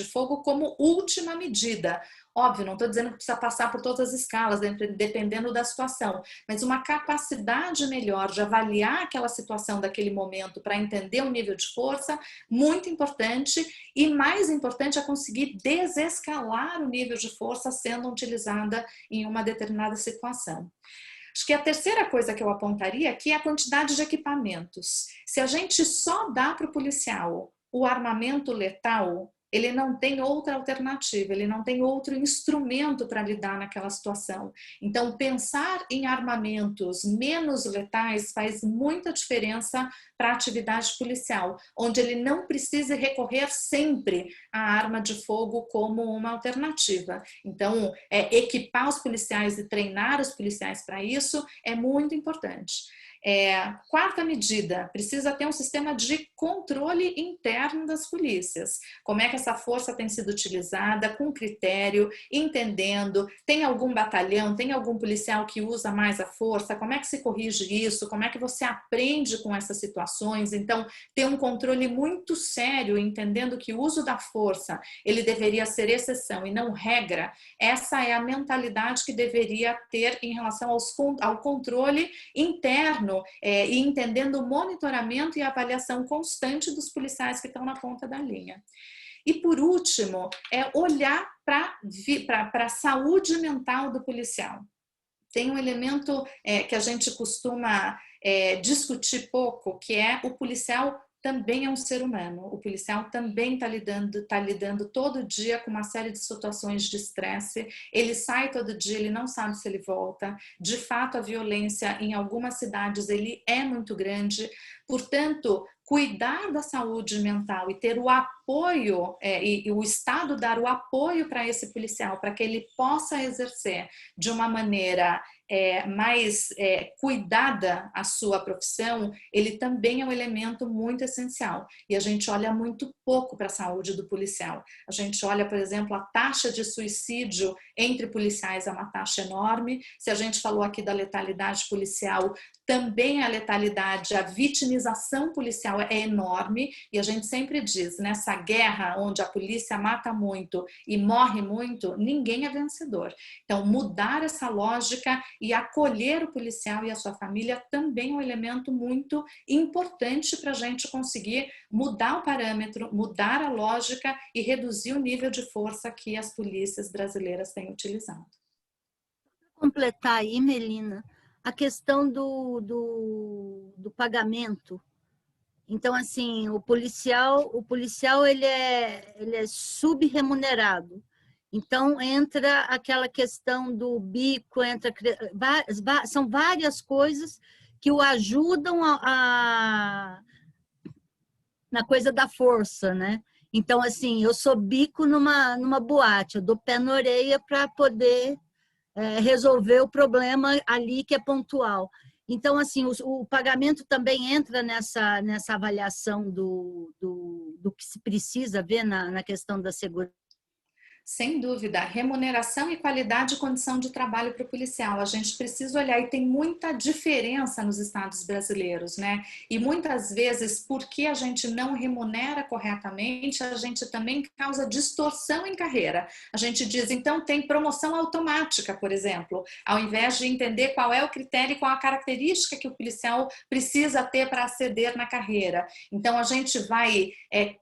fogo como última medida. Óbvio, não estou dizendo que precisa passar por todas as escalas, dependendo da situação, mas uma capacidade melhor de avaliar aquela situação daquele momento para entender o nível de força, muito importante, e mais importante é conseguir desescalar o nível de força sendo utilizada em uma determinada situação. Acho que a terceira coisa que eu apontaria aqui é a quantidade de equipamentos. Se a gente só dá para o policial o armamento letal, ele não tem outra alternativa, ele não tem outro instrumento para lidar naquela situação. Então, pensar em armamentos menos letais faz muita diferença para a atividade policial, onde ele não precisa recorrer sempre à arma de fogo como uma alternativa. Então, equipar os policiais e treinar os policiais para isso é muito importante. Quarta medida, precisa ter um sistema de controle interno das polícias. Como é que essa força tem sido utilizada, com critério, entendendo, tem algum batalhão, tem algum policial que usa mais a força, como é que se corrige isso, como é que você aprende com essas situações. Então, ter um controle muito sério, entendendo que o uso da força, ele deveria ser exceção e não regra. Essa é a mentalidade que deveria ter em relação ao controle interno, e entendendo o monitoramento e avaliação constante dos policiais que estão na ponta da linha. E por último, olhar para a saúde mental do policial. Tem um elemento que a gente costuma discutir pouco, que é o policial também é um ser humano. O policial também está lidando todo dia com uma série de situações de estresse. Ele sai todo dia, ele não sabe se ele volta. De fato, a violência em algumas cidades ele é muito grande. Portanto, cuidar da saúde mental e ter o apoio, e o Estado dar o apoio para esse policial, para que ele possa exercer de uma maneira mais cuidada a sua profissão, ele também é um elemento muito essencial. E a gente olha muito pouco para a saúde do policial. A gente olha, por exemplo, a taxa de suicídio entre policiais é uma taxa enorme. Se a gente falou aqui da letalidade policial, também a letalidade, a vitimização policial é enorme, e a gente sempre diz, nessa guerra onde a polícia mata muito e morre muito, ninguém é vencedor. Então, mudar essa lógica e acolher o policial e a sua família também é um elemento muito importante para a gente conseguir mudar o parâmetro, mudar a lógica e reduzir o nível de força que as polícias brasileiras têm utilizado. Completar aí, Melina, a questão do pagamento. Então, assim, o policial ele é subremunerado. Então, entra aquela questão do bico, são várias coisas que o ajudam na coisa da força, né? Então, assim, eu sou bico numa boate, eu dou pé na orelha para poder resolver o problema ali que é pontual. Então, assim, o pagamento também entra nessa avaliação do que se precisa ver na questão da segurança. Sem dúvida, remuneração e qualidade e condição de trabalho para o policial. A gente precisa olhar, e tem muita diferença nos estados brasileiros, né? E muitas vezes, porque a gente não remunera corretamente, a gente também causa distorção em carreira. A gente diz, então tem promoção automática, por exemplo, ao invés de entender qual é o critério e qual a característica que o policial precisa ter para ascender na carreira. Então a gente vai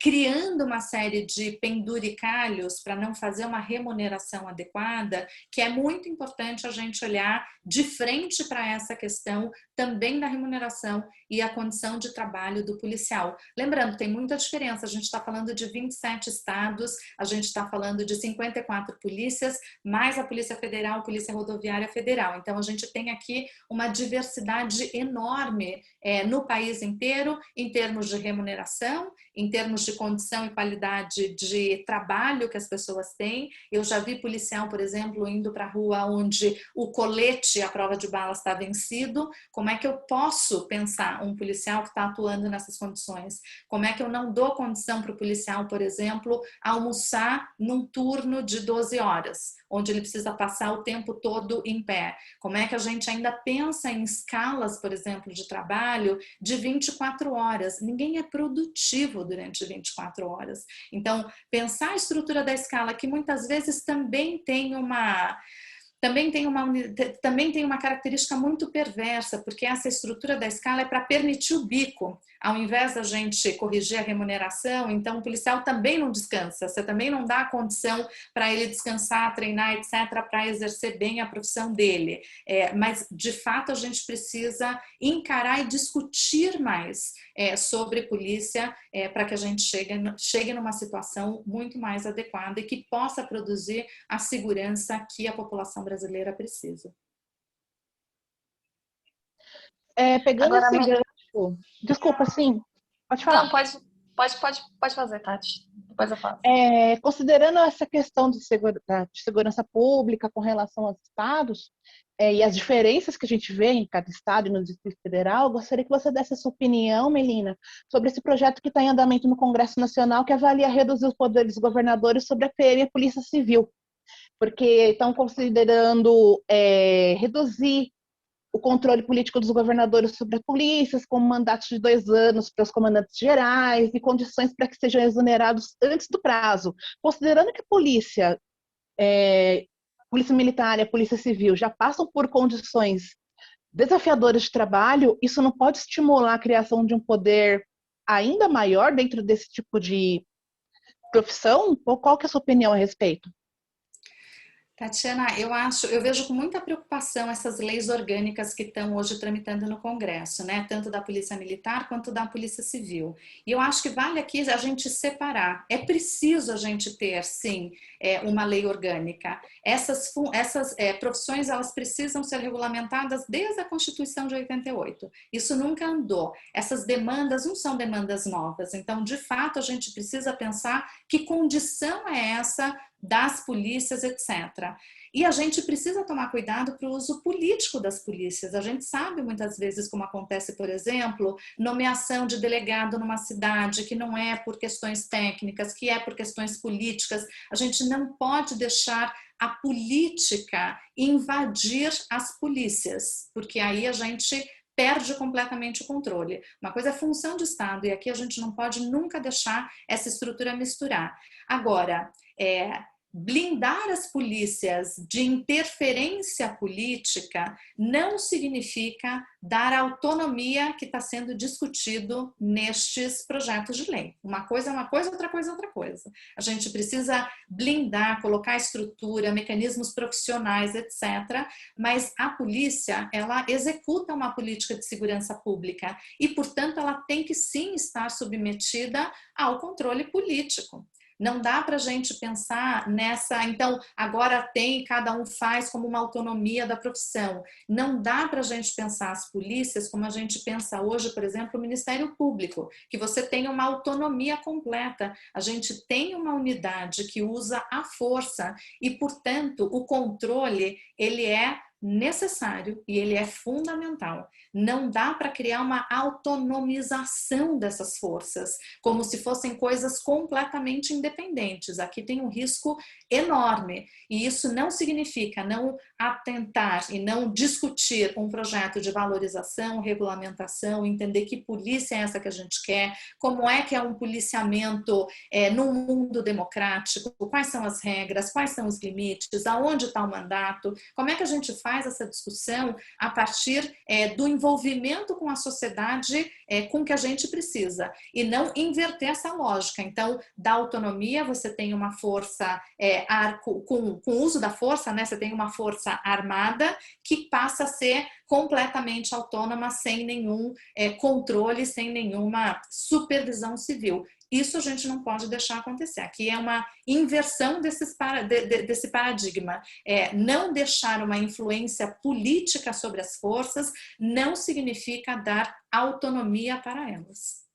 criando uma série de penduricalhos para não fazer uma remuneração adequada, que é muito importante a gente olhar de frente para essa questão também da remuneração e a condição de trabalho do policial. Lembrando, tem muita diferença, a gente está falando de 27 estados, a gente está falando de 54 polícias, mais a Polícia Federal, Polícia Rodoviária Federal. Então, a gente tem aqui uma diversidade enorme no país inteiro, em termos de remuneração, em termos de condição e qualidade de trabalho que as pessoas têm. Eu já vi policial, por exemplo, indo para a rua onde o colete, a prova de bala está vencido. Como é que eu posso pensar um policial que está atuando nessas condições? Como é que eu não dou condição para o policial, por exemplo, almoçar num turno de 12 horas, onde ele precisa passar o tempo todo em pé? Como é que a gente ainda pensa em escalas, por exemplo, de trabalho de 24 horas? Ninguém é produtivo durante 24 horas. Então, pensar a estrutura da escala, que muitas vezes também tem uma característica muito perversa, porque essa estrutura da escala é para permitir o bico. Ao invés da gente corrigir a remuneração, então o policial também não descansa, você também não dá a condição para ele descansar, treinar, etc., para exercer bem a profissão dele. Mas, de fato, a gente precisa encarar e discutir mais sobre polícia para que a gente chegue numa situação muito mais adequada e que possa produzir a segurança que a população brasileira precisa. Pegando Agora, esse gancho, desculpa, sim, pode falar. Não, pode fazer, Tati. Depois eu faço. Considerando essa questão de segurança pública com relação aos estados e as diferenças que a gente vê em cada estado e no Distrito Federal, gostaria que você desse a sua opinião, Melina, sobre esse projeto que está em andamento no Congresso Nacional, que avalia reduzir os poderes dos governadores sobre a PM e a Polícia Civil, porque estão considerando reduzir o controle político dos governadores sobre as polícias, com mandatos de 2 anos para os comandantes gerais e condições para que sejam exonerados antes do prazo. Considerando que a polícia militar e a polícia civil já passam por condições desafiadoras de trabalho, isso não pode estimular a criação de um poder ainda maior dentro desse tipo de profissão? Qual que é a sua opinião a respeito? Tatiana, eu vejo com muita preocupação essas leis orgânicas que estão hoje tramitando no Congresso, né? Tanto da Polícia Militar quanto da Polícia Civil. E eu acho que vale aqui a gente separar. É preciso a gente ter, sim, uma lei orgânica. Essas profissões, elas precisam ser regulamentadas desde a Constituição de 88. Isso nunca andou. Essas demandas não são demandas novas. Então, de fato, a gente precisa pensar que condição é essa das polícias, etc. E a gente precisa tomar cuidado para o uso político das polícias. A gente sabe muitas vezes como acontece, por exemplo, nomeação de delegado numa cidade que não é por questões técnicas, que é por questões políticas. A gente não pode deixar a política invadir as polícias, porque aí a gente perde completamente o controle. Uma coisa é função de Estado, e aqui a gente não pode nunca deixar essa estrutura misturar. Agora, blindar as polícias de interferência política não significa dar autonomia que está sendo discutido nestes projetos de lei. Uma coisa é uma coisa, outra coisa é outra coisa. A gente precisa blindar, colocar estrutura, mecanismos profissionais, etc. Mas a polícia, ela executa uma política de segurança pública e, portanto, ela tem que sim estar submetida ao controle político. Não dá para a gente pensar nessa, então, agora cada um faz como uma autonomia da profissão. Não dá para a gente pensar as polícias como a gente pensa hoje, por exemplo, o Ministério Público, que você tem uma autonomia completa. A gente tem uma unidade que usa a força e, portanto, o controle, ele é necessário e ele é fundamental. Não dá para criar uma autonomização dessas forças, como se fossem coisas completamente independentes. Aqui tem um risco enorme e isso não significa não atentar e não discutir um projeto de valorização, regulamentação, entender que polícia é essa que a gente quer, como é que é um policiamento num mundo democrático, quais são as regras, quais são os limites, aonde está o mandato, como é que a gente faz essa discussão a partir do envolvimento com a sociedade com que a gente precisa e não inverter essa lógica. Então, da autonomia, você tem uma força com o uso da força, né? Você tem uma força armada que passa a ser completamente autônoma, sem nenhum controle, sem nenhuma supervisão civil. Isso a gente não pode deixar acontecer. Aqui é uma inversão desse paradigma. Não deixar uma influência política sobre as forças não significa dar autonomia para elas.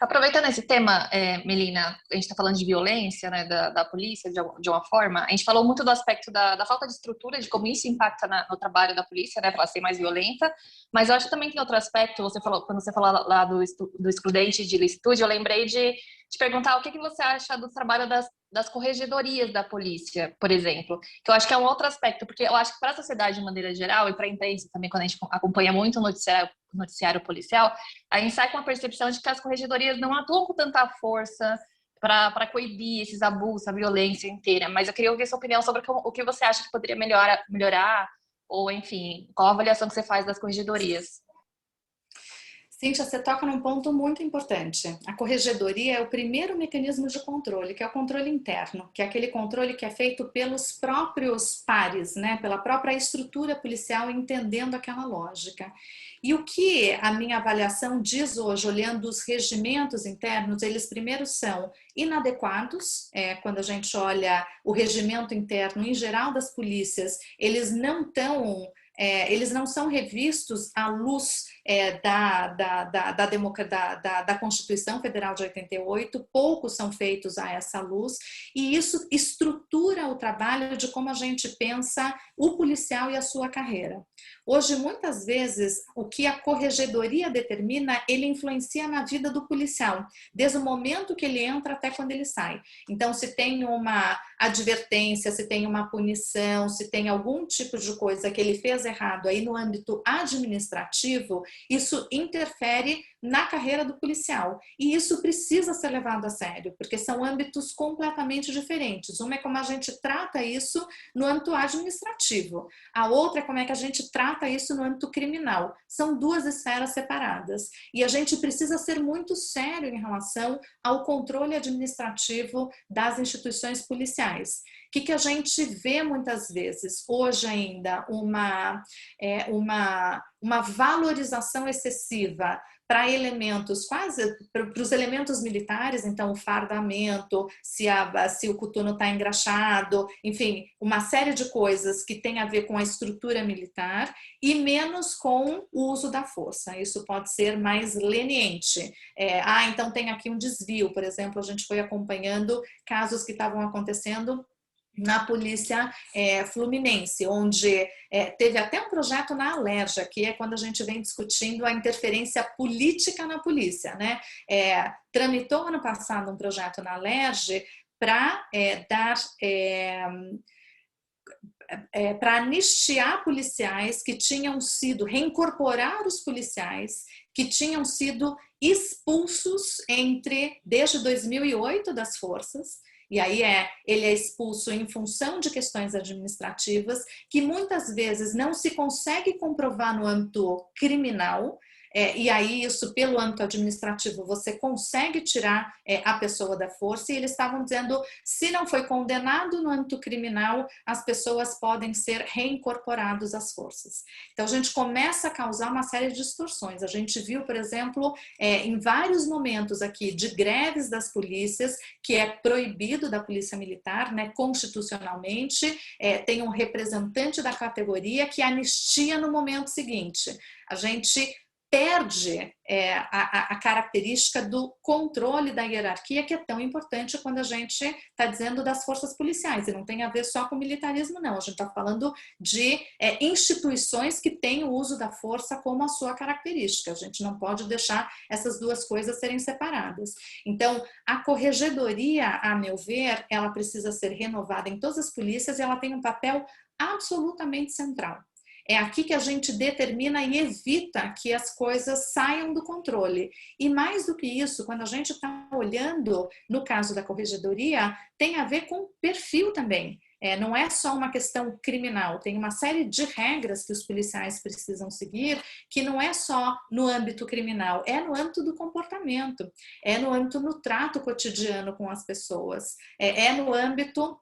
Aproveitando esse tema, Melina, a gente está falando de violência, né, da polícia, de uma forma, a gente falou muito do aspecto da falta de estrutura, de como isso impacta no trabalho da polícia, né, para ela ser mais violenta, mas eu acho que também tem outro aspecto, quando você falou lá do excludente de licitude, eu lembrei de te perguntar o que você acha do trabalho das corregedorias da polícia, por exemplo, que eu acho que é um outro aspecto, porque eu acho que para a sociedade de maneira geral, e para a imprensa também, quando a gente acompanha muito o noticiário policial, a gente sai com a percepção de que as corregedorias não atuam com tanta força para coibir esses abusos, a violência inteira, mas eu queria ouvir sua opinião sobre o que você acha que poderia melhorar, ou enfim, qual a avaliação que você faz das corregedorias. Cíntia, você toca num ponto muito importante. A corregedoria é o primeiro mecanismo de controle, que é o controle interno, que é aquele controle que é feito pelos próprios pares, né? Pela própria estrutura policial, entendendo aquela lógica. E o que a minha avaliação diz hoje, olhando os regimentos internos, eles primeiro são inadequados, quando a gente olha o regimento interno em geral das polícias, eles não são revistos à luz da Constituição Federal de 88, poucos são feitos a essa luz, e isso estrutura o trabalho de como a gente pensa o policial e a sua carreira. Hoje, muitas vezes, o que a corregedoria determina, ele influencia na vida do policial, desde o momento que ele entra até quando ele sai. Então, se tem uma advertência, se tem uma punição, se tem algum tipo de coisa que ele fez errado aí no âmbito administrativo, isso interfere na carreira do policial. E isso precisa ser levado a sério, porque são âmbitos completamente diferentes. Uma é como a gente trata isso no âmbito administrativo. A outra é como é que a gente trata isso no âmbito criminal. São duas esferas separadas. E a gente precisa ser muito sério em relação ao controle administrativo das instituições policiais. O que a gente vê muitas vezes? Hoje ainda uma valorização excessiva para elementos, quase para os elementos militares, então o fardamento, se o coturno está engraxado, enfim, uma série de coisas que tem a ver com a estrutura militar e menos com o uso da força. Isso pode ser mais leniente. Então tem aqui um desvio, por exemplo, a gente foi acompanhando casos que estavam acontecendo na polícia fluminense, onde teve até um projeto na Alerja, que é quando a gente vem discutindo a interferência política na polícia, né? Tramitou ano passado um projeto na Alerja para para anistiar policiais que tinham sido, reincorporar os policiais que tinham sido expulsos desde 2008 das forças, e aí ele é expulso em função de questões administrativas, que muitas vezes não se consegue comprovar no âmbito criminal, e aí isso pelo âmbito administrativo você consegue tirar a pessoa da força, e eles estavam dizendo, se não foi condenado no âmbito criminal, as pessoas podem ser reincorporadas às forças. Então a gente começa a causar uma série de distorções. A gente viu, por exemplo, em vários momentos aqui de greves das polícias, que é proibido da polícia militar, né, constitucionalmente, tem um representante da categoria que anistia no momento seguinte. A gente perde a característica do controle da hierarquia, que é tão importante quando a gente está dizendo das forças policiais, e não tem a ver só com o militarismo, não. A gente está falando de instituições que têm o uso da força como a sua característica. A gente não pode deixar essas duas coisas serem separadas. Então, a corregedoria, a meu ver, ela precisa ser renovada em todas as polícias, e ela tem um papel absolutamente central. É aqui que a gente determina e evita que as coisas saiam do controle. E mais do que isso, quando a gente está olhando, no caso da corregedoria, tem a ver com perfil também. Não é só uma questão criminal, tem uma série de regras que os policiais precisam seguir, que não é só no âmbito criminal, é no âmbito do comportamento, é no âmbito no trato cotidiano com as pessoas, é no âmbito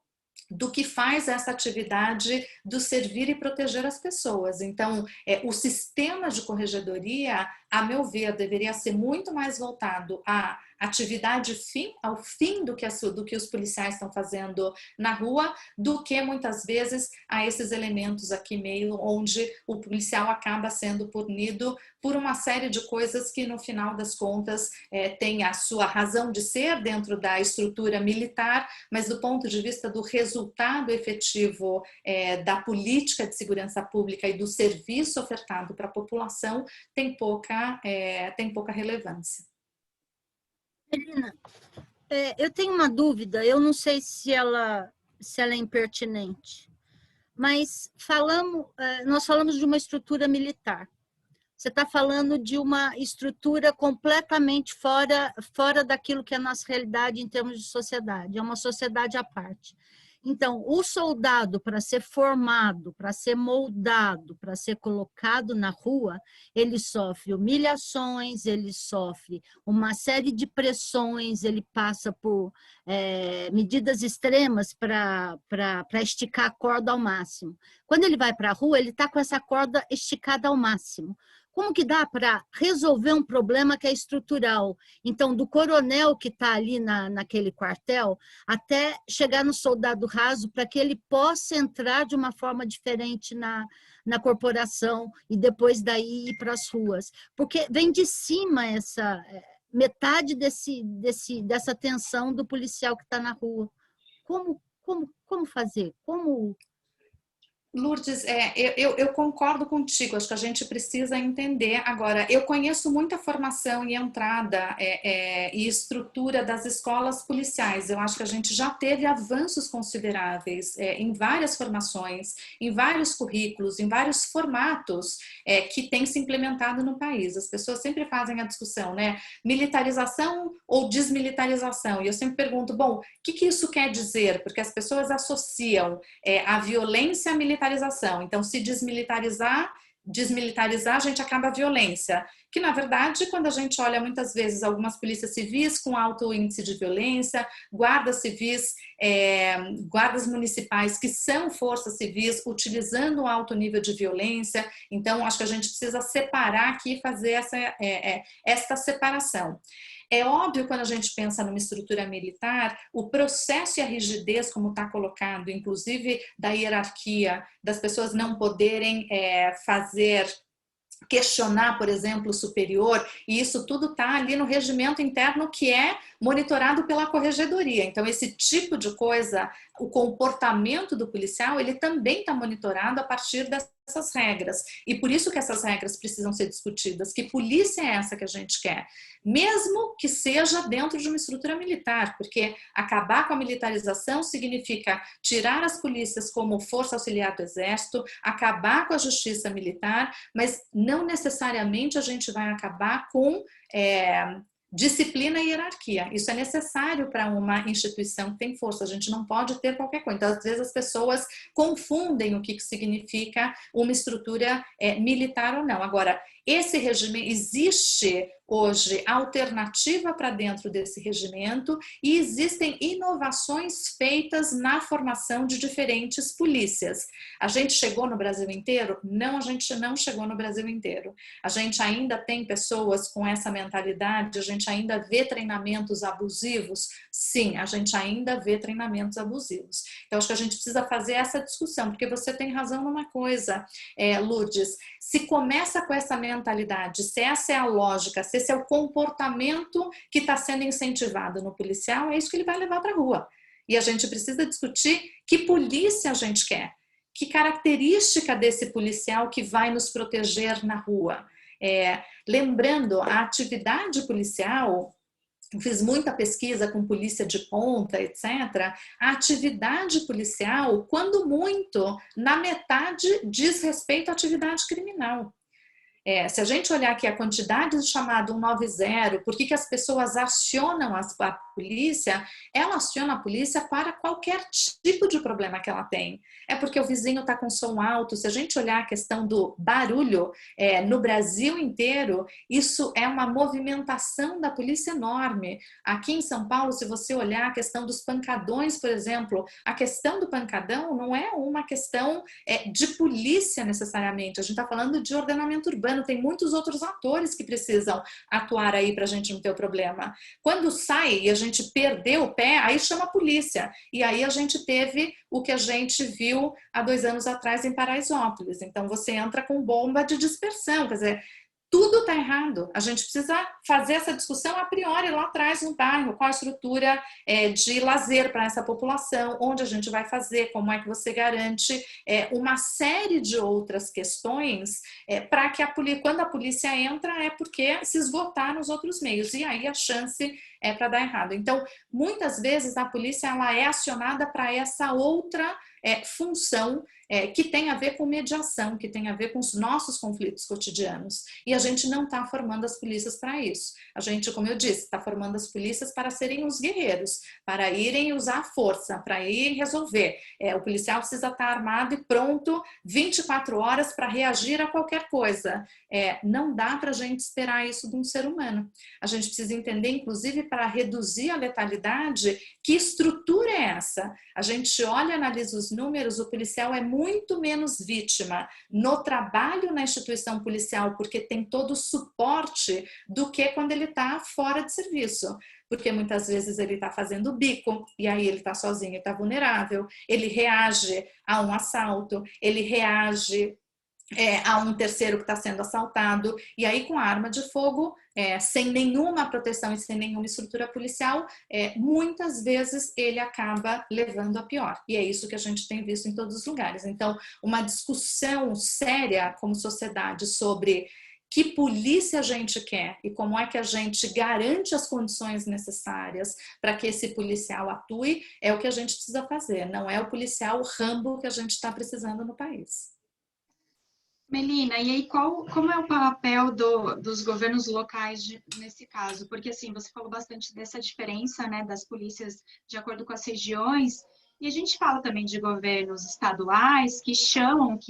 do que faz essa atividade do servir e proteger as pessoas. Então, o sistema de corregedoria, a meu ver, deveria ser muito mais voltado à atividade ao fim do que os policiais estão fazendo na rua, do que muitas vezes a esses elementos aqui meio onde o policial acaba sendo punido por uma série de coisas que no final das contas tem a sua razão de ser dentro da estrutura militar, mas do ponto de vista do resultado efetivo da política de segurança pública e do serviço ofertado para a população tem pouca relevância. Melina, eu tenho uma dúvida, eu não sei se ela é impertinente, mas nós falamos de uma estrutura militar. Você está falando de uma estrutura completamente fora daquilo que é a nossa realidade em termos de sociedade, é uma sociedade à parte. Então, o soldado, para ser formado, para ser moldado, para ser colocado na rua, ele sofre humilhações, ele sofre uma série de pressões, ele passa por medidas extremas para esticar a corda ao máximo. Quando ele vai para a rua, ele está com essa corda esticada ao máximo. Como que dá para resolver um problema que é estrutural? Então, do coronel que está ali naquele quartel, até chegar no soldado raso, para que ele possa entrar de uma forma diferente na corporação e depois daí ir para as ruas. Porque vem de cima metade dessa tensão do policial que está na rua. Como fazer? Lourdes, eu concordo contigo, acho que a gente precisa entender. Agora, eu conheço muita formação e entrada e estrutura das escolas policiais. Eu acho que a gente já teve avanços consideráveis em várias formações, em vários currículos, em vários formatos que têm se implementado no país. As pessoas sempre fazem a discussão, né? Militarização ou desmilitarização? E eu sempre pergunto, bom, o que isso quer dizer? Porque as pessoas associam a violência à militarização. Então, se desmilitarizar, a gente acaba a violência. Que, na verdade, quando a gente olha muitas vezes algumas polícias civis com alto índice de violência, guardas civis, guardas municipais que são forças civis utilizando um alto nível de violência. Então, acho que a gente precisa separar aqui e fazer esta separação. É óbvio, quando a gente pensa numa estrutura militar, o processo e a rigidez, como está colocado, inclusive da hierarquia, das pessoas não poderem questionar, por exemplo, o superior, e isso tudo está ali no regimento interno que é monitorado pela corregedoria. Então, esse tipo de coisa, o comportamento do policial, ele também está monitorado a partir das essas regras. E por isso que essas regras precisam ser discutidas. Que polícia é essa que a gente quer? Mesmo que seja dentro de uma estrutura militar, porque acabar com a militarização significa tirar as polícias como força auxiliar do exército, acabar com a justiça militar, mas não necessariamente a gente vai acabar com disciplina e hierarquia. Isso é necessário para uma instituição que tem força. A gente não pode ter qualquer coisa. Então, às vezes as pessoas confundem o que significa uma estrutura militar ou não. Agora, esse regime, existe hoje alternativa para dentro desse regimento e existem inovações feitas na formação de diferentes polícias. A gente chegou no Brasil inteiro? Não, a gente não chegou no Brasil inteiro. A gente ainda tem pessoas com essa mentalidade, a gente ainda vê treinamentos abusivos? Sim, a gente ainda vê treinamentos abusivos. Então, acho que a gente precisa fazer essa discussão, porque você tem razão numa coisa, Lourdes, se começa com essa mentalidade, se essa é a lógica, se esse é o comportamento que está sendo incentivado no policial, é isso que ele vai levar para a rua. E a gente precisa discutir que polícia a gente quer, que característica desse policial que vai nos proteger na rua. Lembrando, a atividade policial, eu fiz muita pesquisa com polícia de ponta, etc. A atividade policial, quando muito, na metade diz respeito à atividade criminal. Se a gente olhar aqui a quantidade de chamado 190, por que as pessoas acionam a polícia? Ela aciona a polícia para qualquer tipo de problema que ela tem. É porque o vizinho está com som alto. Se a gente olhar a questão do barulho no Brasil inteiro, isso é uma movimentação da polícia enorme. Aqui em São Paulo, se você olhar a questão dos pancadões, por exemplo, a questão do pancadão não é uma questão de polícia necessariamente. A gente está falando de ordenamento urbano. Tem muitos outros atores que precisam atuar aí para a gente não ter o problema. Quando sai e a gente perdeu o pé, aí chama a polícia. E aí a gente teve o que a gente viu há 2 anos atrás em Paraisópolis. Então você entra com bomba de dispersão, quer dizer, tudo está errado. A gente precisa fazer essa discussão a priori lá atrás no bairro, qual a estrutura de lazer para essa população, onde a gente vai fazer, como é que você garante uma série de outras questões para que quando a polícia entra é porque se esgotar nos outros meios e aí a chance é para dar errado. Então, muitas vezes a polícia ela é acionada para essa outra função que tem a ver com mediação, que tem a ver com os nossos conflitos cotidianos. E a gente não está formando as polícias para isso. A gente, como eu disse, está formando as polícias para serem os guerreiros, para irem usar a força, para ir resolver. O policial precisa estar armado e pronto 24 horas para reagir a qualquer coisa. Não dá para a gente esperar isso de um ser humano. A gente precisa entender, inclusive, para reduzir a letalidade, que estrutura é essa? A gente olha, analisa os números, o policial é muito menos vítima no trabalho na instituição policial, porque tem todo o suporte do que quando ele está fora de serviço. Porque muitas vezes ele está fazendo bico, e aí ele está sozinho, está vulnerável, ele reage a um assalto, ele reage a um terceiro que está sendo assaltado, e aí com a arma de fogo, sem nenhuma proteção e sem nenhuma estrutura policial, muitas vezes ele acaba levando a pior. E é isso que a gente tem visto em todos os lugares. Então, uma discussão séria como sociedade sobre que polícia a gente quer e como é que a gente garante as condições necessárias para que esse policial atue, é o que a gente precisa fazer. Não é o policial Rambo que a gente está precisando no país. Melina, e aí como é o papel dos governos locais nesse caso? Porque assim, você falou bastante dessa diferença, né, das polícias de acordo com as regiões, e a gente fala também de governos estaduais que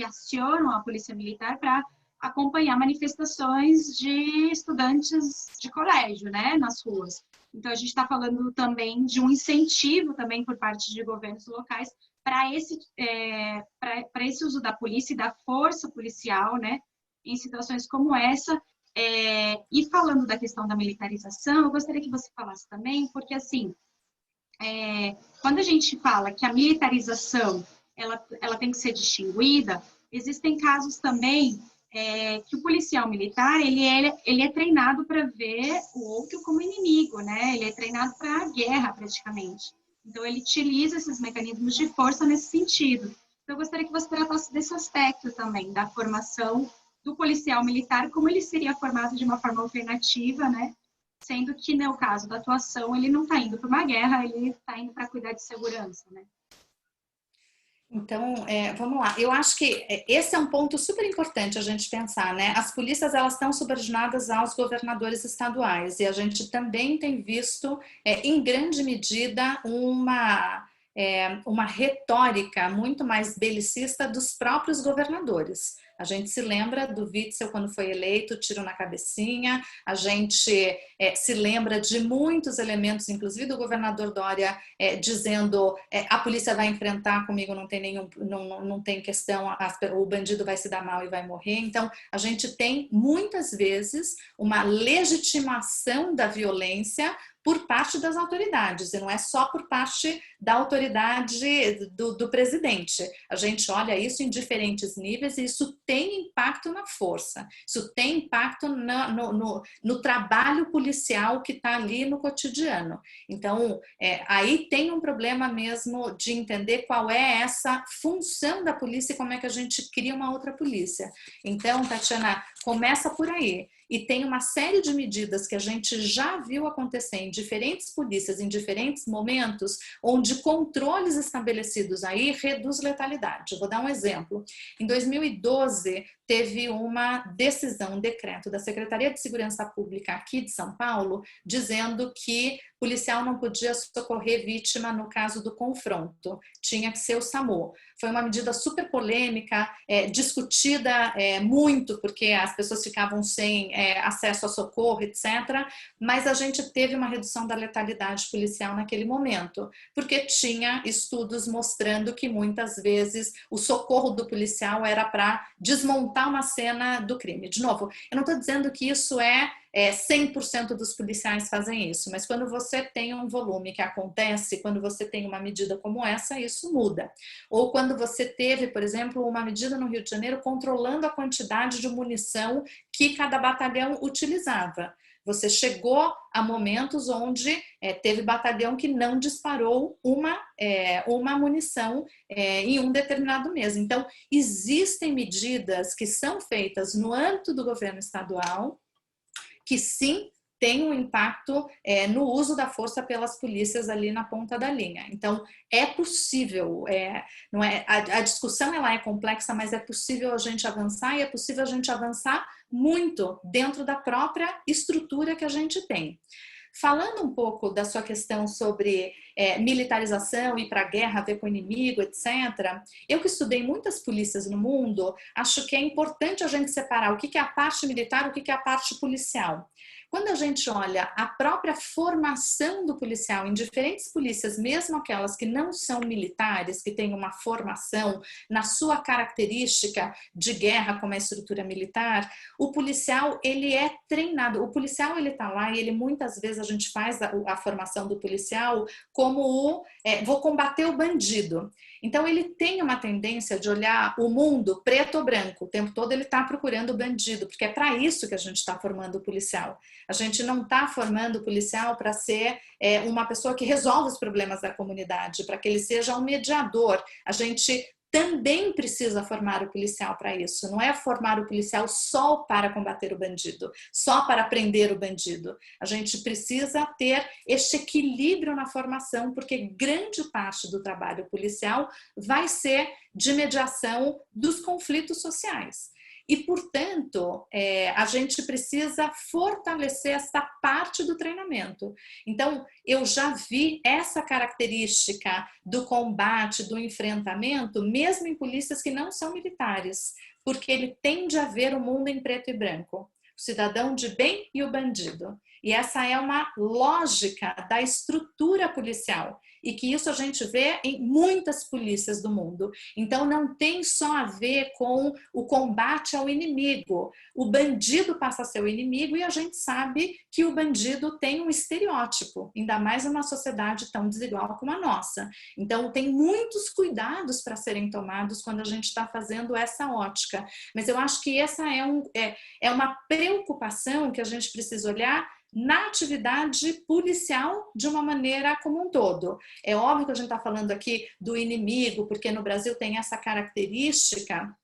acionam a polícia militar para acompanhar manifestações de estudantes de colégio, né, nas ruas. Então a gente está falando também de um incentivo também por parte de governos locais para esse uso da polícia e da força policial, né, em situações como essa. E falando da questão da militarização, eu gostaria que você falasse também, porque assim, quando a gente fala que a militarização ela tem que ser distinguida, existem casos também que o policial militar ele é treinado para ver o outro como inimigo, né? Ele é treinado para a guerra praticamente. Então, ele utiliza esses mecanismos de força nesse sentido. Então, eu gostaria que você tratasse desse aspecto também, da formação do policial militar, como ele seria formado de uma forma alternativa, né? Sendo que, no caso da atuação, ele não está indo para uma guerra, ele está indo para cuidar de segurança, né? Então, vamos lá. Eu acho que esse é um ponto super importante a gente pensar, né? As polícias, elas estão subordinadas aos governadores estaduais e a gente também tem visto, em grande medida, uma retórica muito mais belicista dos próprios governadores. A gente se lembra do Witzel quando foi eleito, tiro na cabecinha, a gente se lembra de muitos elementos, inclusive do governador Dória dizendo a polícia vai enfrentar comigo, não tem questão, o bandido vai se dar mal e vai morrer. Então, a gente tem muitas vezes uma legitimação da violência por parte das autoridades, e não é só por parte da autoridade do presidente. A gente olha isso em diferentes níveis e isso tem impacto na força, isso tem impacto no trabalho policial que está ali no cotidiano. Então, aí tem um problema mesmo de entender qual é essa função da polícia e como é que a gente cria uma outra polícia. Então, Tatiana, começa por aí. E tem uma série de medidas que a gente já viu acontecer em diferentes polícias, em diferentes momentos, onde controles estabelecidos aí reduz letalidade. Eu vou dar um exemplo. Em 2012, teve uma decisão, um decreto da Secretaria de Segurança Pública aqui de São Paulo, dizendo que policial não podia socorrer vítima no caso do confronto, tinha que ser o SAMU. Foi uma medida super polêmica, discutida muito, porque as pessoas ficavam sem acesso a socorro, etc. Mas a gente teve uma redução da letalidade policial naquele momento, porque tinha estudos mostrando que muitas vezes o socorro do policial era para desmontar uma cena do crime. De novo, eu não estou dizendo que isso 100% dos policiais fazem isso, mas quando você tem um volume que acontece, quando você tem uma medida como essa, isso muda. Ou quando você teve, por exemplo, uma medida no Rio de Janeiro controlando a quantidade de munição que cada batalhão utilizava. Você chegou a momentos onde teve batalhão que não disparou uma munição em um determinado mês. Então, existem medidas que são feitas no âmbito do governo estadual que sim tem um impacto no uso da força pelas polícias ali na ponta da linha. Então, é possível, não é, a discussão ela é complexa, mas é possível a gente avançar e é possível a gente avançar muito dentro da própria estrutura que a gente tem. Falando um pouco da sua questão sobre militarização, ir para a guerra, ver com o inimigo, etc. Eu que estudei muitas polícias no mundo, acho que é importante a gente separar o que é a parte militar e o que é a parte policial. Quando a gente olha a própria formação do policial em diferentes polícias, mesmo aquelas que não são militares, que têm uma formação na sua característica de guerra como a estrutura militar, o policial ele é treinado. O policial ele está lá e ele muitas vezes a gente faz a formação do policial como vou combater o bandido. Então ele tem uma tendência de olhar o mundo preto ou branco. O tempo todo ele está procurando o bandido, porque é para isso que a gente está formando o policial. A gente não está formando o policial para ser uma pessoa que resolve os problemas da comunidade, para que ele seja um mediador. A gente também precisa formar o policial para isso. Não é formar o policial só para combater o bandido, só para prender o bandido. A gente precisa ter este equilíbrio na formação, porque grande parte do trabalho policial vai ser de mediação dos conflitos sociais. E, portanto, a gente precisa fortalecer essa parte do treinamento. Então, eu já vi essa característica do combate, do enfrentamento, mesmo em polícias que não são militares, porque ele tende a ver o mundo em preto e branco. O cidadão de bem e o bandido. E essa é uma lógica da estrutura policial. E que isso a gente vê em muitas polícias do mundo. Então não tem só a ver com o combate ao inimigo. O bandido passa a ser o inimigo e a gente sabe que o bandido tem um estereótipo, ainda mais numa sociedade tão desigual como a nossa. Então tem muitos cuidados para serem tomados quando a gente está fazendo essa ótica. Mas eu acho que essa é uma preocupação que a gente precisa olhar na atividade policial de uma maneira como um todo. É óbvio que a gente está falando aqui do inimigo, porque no Brasil tem essa característica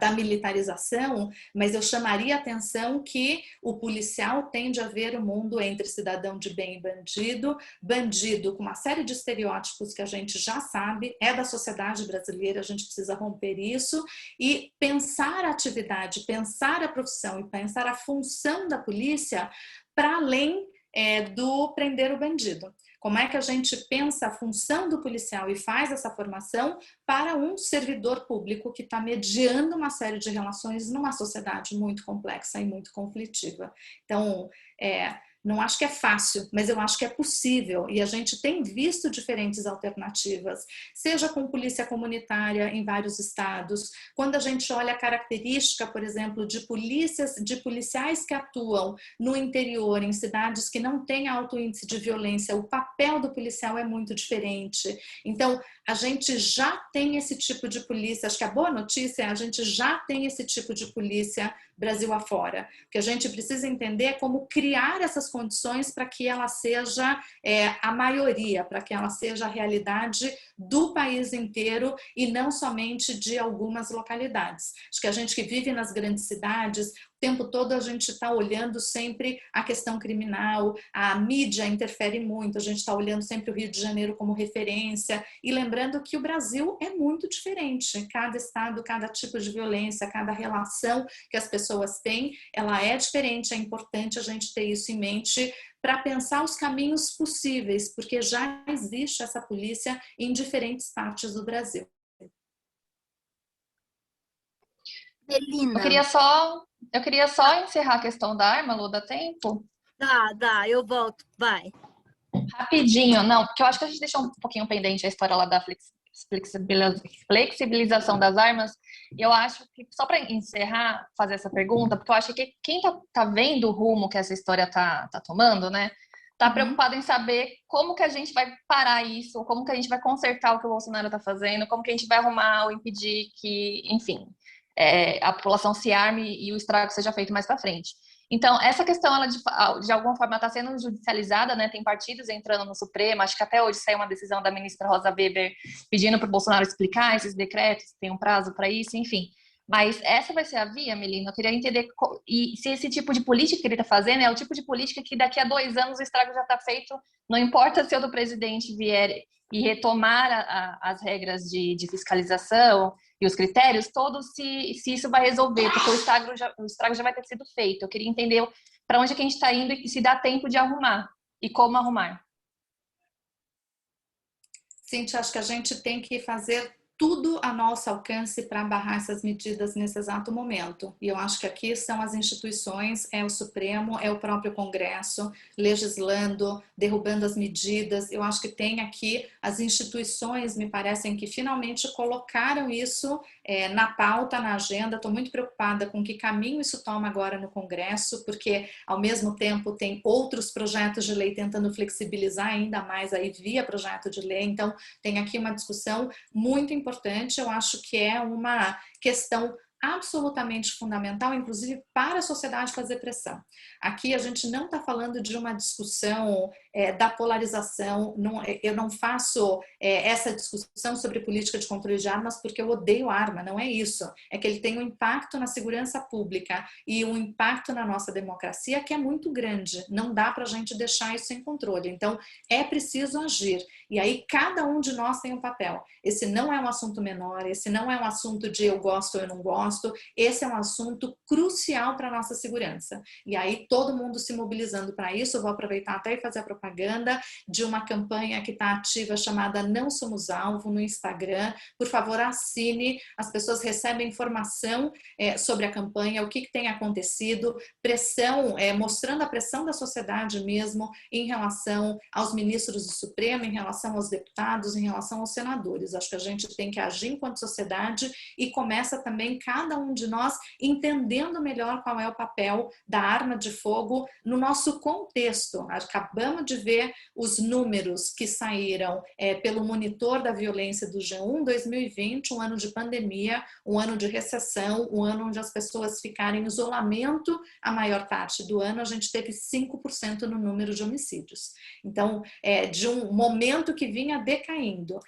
da militarização, mas eu chamaria a atenção que o policial tende a ver o mundo entre cidadão de bem e bandido, bandido com uma série de estereótipos que a gente já sabe, é da sociedade brasileira, a gente precisa romper isso e pensar a atividade, pensar a profissão e pensar a função da polícia para além do prender o bandido. Como é que a gente pensa a função do policial e faz essa formação para um servidor público que está mediando uma série de relações numa sociedade muito complexa e muito conflitiva. Então, não acho que é fácil, mas eu acho que é possível e a gente tem visto diferentes alternativas, seja com polícia comunitária em vários estados, quando a gente olha a característica, por exemplo, de policiais que atuam no interior, em cidades que não têm alto índice de violência, o papel do policial é muito diferente. Então, a gente já tem esse tipo de polícia, acho que a boa notícia é a gente já tem esse tipo de polícia Brasil afora. O que a gente precisa entender é como criar essas condições para que ela seja a maioria, para que ela seja a realidade do país inteiro e não somente de algumas localidades. Acho que a gente que vive nas grandes cidades, o tempo todo a gente está olhando sempre a questão criminal, a mídia interfere muito, a gente está olhando sempre o Rio de Janeiro como referência e lembrando que o Brasil é muito diferente. Cada estado, cada tipo de violência, cada relação que as pessoas têm, ela é diferente, é importante a gente ter isso em mente para pensar os caminhos possíveis, porque já existe essa polícia em diferentes partes do Brasil. Melina. Eu queria só encerrar a questão da arma, Lu, dá tempo? Dá, eu volto, vai. Rapidinho, não, porque eu acho que a gente deixou um pouquinho pendente a história lá da flexibilização das armas. E eu acho que, só para encerrar, fazer essa pergunta, porque eu acho que quem tá vendo o rumo que essa história tá tomando, né, tá preocupado em saber como que a gente vai parar isso, como que a gente vai consertar o que o Bolsonaro tá fazendo, como que a gente vai arrumar ou impedir que, enfim, a população se arme e o estrago seja feito mais para frente. Então, essa questão, ela de alguma forma está sendo judicializada, né? Tem partidos entrando no Supremo, acho que até hoje saiu uma decisão da ministra Rosa Weber pedindo para o Bolsonaro explicar esses decretos, tem um prazo para isso, enfim. Mas essa vai ser a via, Melina? Eu queria entender se esse tipo de política que ele está fazendo é o tipo de política que daqui a 2 anos o estrago já está feito, não importa se o do presidente vier e retomar as regras de fiscalização e os critérios todos, se isso vai resolver, porque o estrago já vai ter sido feito. Eu queria entender para onde é que a gente está indo e se dá tempo de arrumar e como arrumar. Cíntia, acho que a gente tem que fazer tudo a nosso alcance para barrar essas medidas nesse exato momento. E eu acho que aqui são as instituições, é o Supremo, é o próprio Congresso, legislando, derrubando as medidas. Eu acho que tem aqui as instituições, me parecem que finalmente colocaram isso na pauta, na agenda. Estou muito preocupada com que caminho isso toma agora no Congresso, porque ao mesmo tempo tem outros projetos de lei tentando flexibilizar ainda mais aí via projeto de lei. Então tem aqui uma discussão muito importante, eu acho que é uma questão absolutamente fundamental, inclusive para a sociedade fazer pressão. Aqui a gente não está falando de uma discussão da polarização, eu não faço essa discussão sobre política de controle de armas porque eu odeio arma, não é isso. É que ele tem um impacto na segurança pública e um impacto na nossa democracia que é muito grande, não dá para a gente deixar isso sem controle. Então é preciso agir e aí cada um de nós tem um papel. Esse não é um assunto menor, esse não é um assunto de eu gosto ou eu não gosto, esse é um assunto crucial para a nossa segurança. E aí todo mundo se mobilizando para isso, eu vou aproveitar até e fazer a propaganda de uma campanha que está ativa chamada Não Somos Alvo no Instagram. Por favor, assine, as pessoas recebem informação sobre a campanha, o que tem acontecido, pressão, mostrando a pressão da sociedade mesmo em relação aos ministros do Supremo, em relação aos deputados, em relação aos senadores. Acho que a gente tem que agir enquanto sociedade e começa também cada um de nós entendendo melhor qual é o papel da arma de fogo no nosso contexto. Acabamos de vê os números que saíram pelo monitor da violência do G1, 2020, um ano de pandemia, um ano de recessão, um ano onde as pessoas ficaram em isolamento a maior parte do ano, a gente teve 5% no número de homicídios. Então, de um momento que vinha decaindo,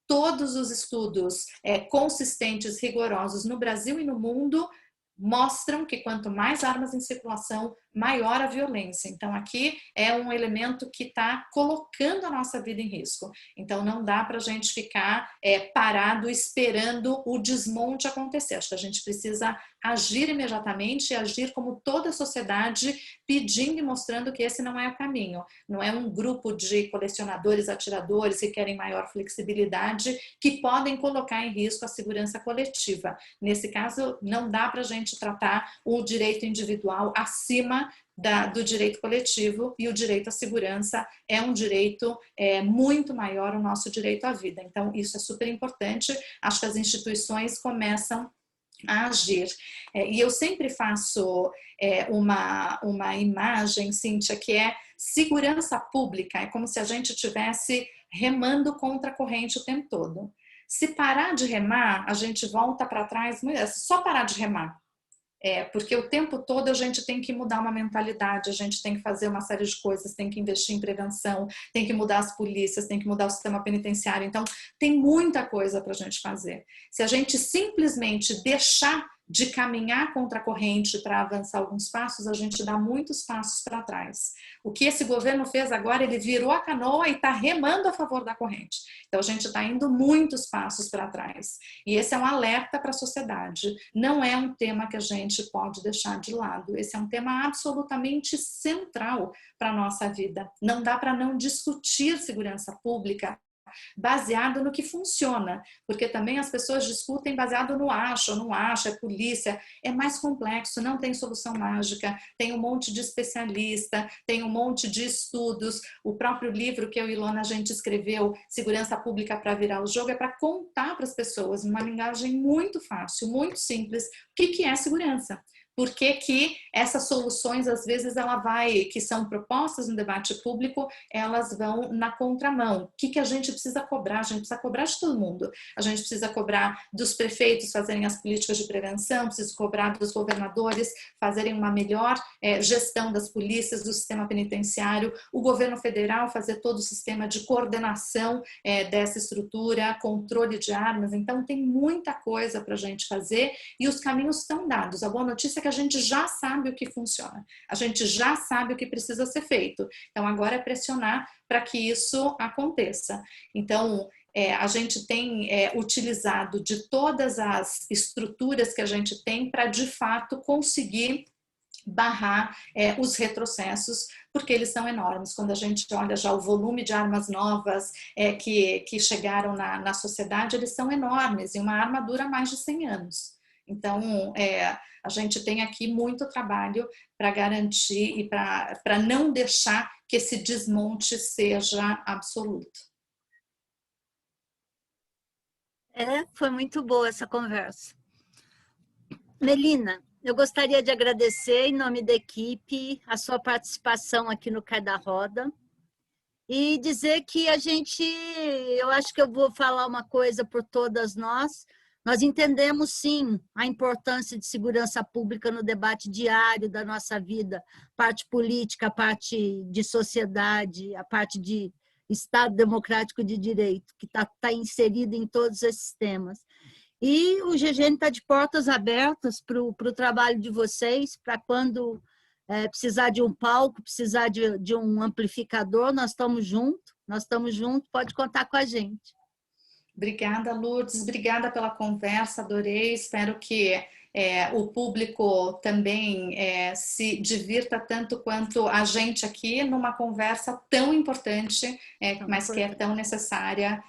todos os estudos consistentes, rigorosos no Brasil e no mundo mostram que quanto mais armas em circulação, maior a violência. Então aqui é um elemento que está colocando a nossa vida em risco. Então não dá para a gente ficar parado esperando o desmonte acontecer. Acho que a gente precisa agir imediatamente e agir como toda a sociedade, pedindo e mostrando que esse não é o caminho. Não é um grupo de colecionadores, atiradores que querem maior flexibilidade, que podem colocar em risco a segurança coletiva. Nesse caso, não dá para a gente tratar o direito individual acima do direito coletivo, e o direito à segurança é um direito muito maior, o nosso direito à vida. Então, isso é super importante. Acho que as instituições começam a agir. E eu sempre faço uma imagem, Cíntia, que é segurança pública. É como se a gente estivesse remando contra a corrente o tempo todo. Se parar de remar, a gente volta para trás, só parar de remar. Porque o tempo todo a gente tem que mudar uma mentalidade, a gente tem que fazer uma série de coisas, tem que investir em prevenção, tem que mudar as polícias, tem que mudar o sistema penitenciário. Então, tem muita coisa para a gente fazer. Se a gente simplesmente deixar de caminhar contra a corrente para avançar alguns passos, a gente dá muitos passos para trás. O que esse governo fez agora, ele virou a canoa e está remando a favor da corrente. Então a gente está indo muitos passos para trás. E esse é um alerta para a sociedade. Não é um tema que a gente pode deixar de lado. Esse é um tema absolutamente central para a nossa vida. Não dá para não discutir segurança pública baseado no que funciona, porque também as pessoas discutem baseado no acho ou não acho, é polícia, é mais complexo, não tem solução mágica, tem um monte de especialista, tem um monte de estudos. O próprio livro que eu e Ilona a gente escreveu, Segurança Pública para Virar o Jogo, é para contar para as pessoas, numa linguagem muito fácil, muito simples, o que é segurança. Por que essas soluções, às vezes, que são propostas no debate público, elas vão na contramão. O que a gente precisa cobrar? A gente precisa cobrar de todo mundo. A gente precisa cobrar dos prefeitos fazerem as políticas de prevenção, precisa cobrar dos governadores fazerem uma melhor gestão das polícias, do sistema penitenciário, o governo federal fazer todo o sistema de coordenação dessa estrutura, controle de armas. Então, tem muita coisa para a gente fazer e os caminhos estão dados. A boa notícia é que a gente já sabe o que funciona, a gente já sabe o que precisa ser feito. Então agora é pressionar para que isso aconteça. Então a gente tem utilizado de todas as estruturas que a gente tem para de fato conseguir barrar os retrocessos, porque eles são enormes. Quando a gente olha já o volume de armas novas que chegaram na sociedade, eles são enormes, e uma arma dura mais de 100 anos. Então, a gente tem aqui muito trabalho para garantir e para não deixar que esse desmonte seja absoluto. Foi muito boa essa conversa. Melina, eu gostaria de agradecer, em nome da equipe, a sua participação aqui no Cai da Roda e dizer que eu acho que eu vou falar uma coisa por todas nós. Nós entendemos, sim, a importância de segurança pública no debate diário da nossa vida, parte política, a parte de sociedade, a parte de Estado democrático de direito, que está inserida em todos esses temas. E o GGN está de portas abertas para o trabalho de vocês, para quando precisar de um palco, precisar de um amplificador, nós estamos juntos, pode contar com a gente. Obrigada, Lourdes, obrigada pela conversa, adorei, espero que o público também se divirta tanto quanto a gente aqui numa conversa tão importante, mas que é tão necessária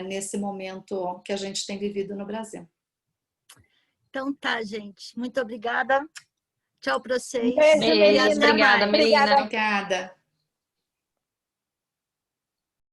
nesse momento que a gente tem vivido no Brasil. Então tá, gente, muito obrigada, tchau para vocês. Beijo, obrigada, Melina. Obrigada.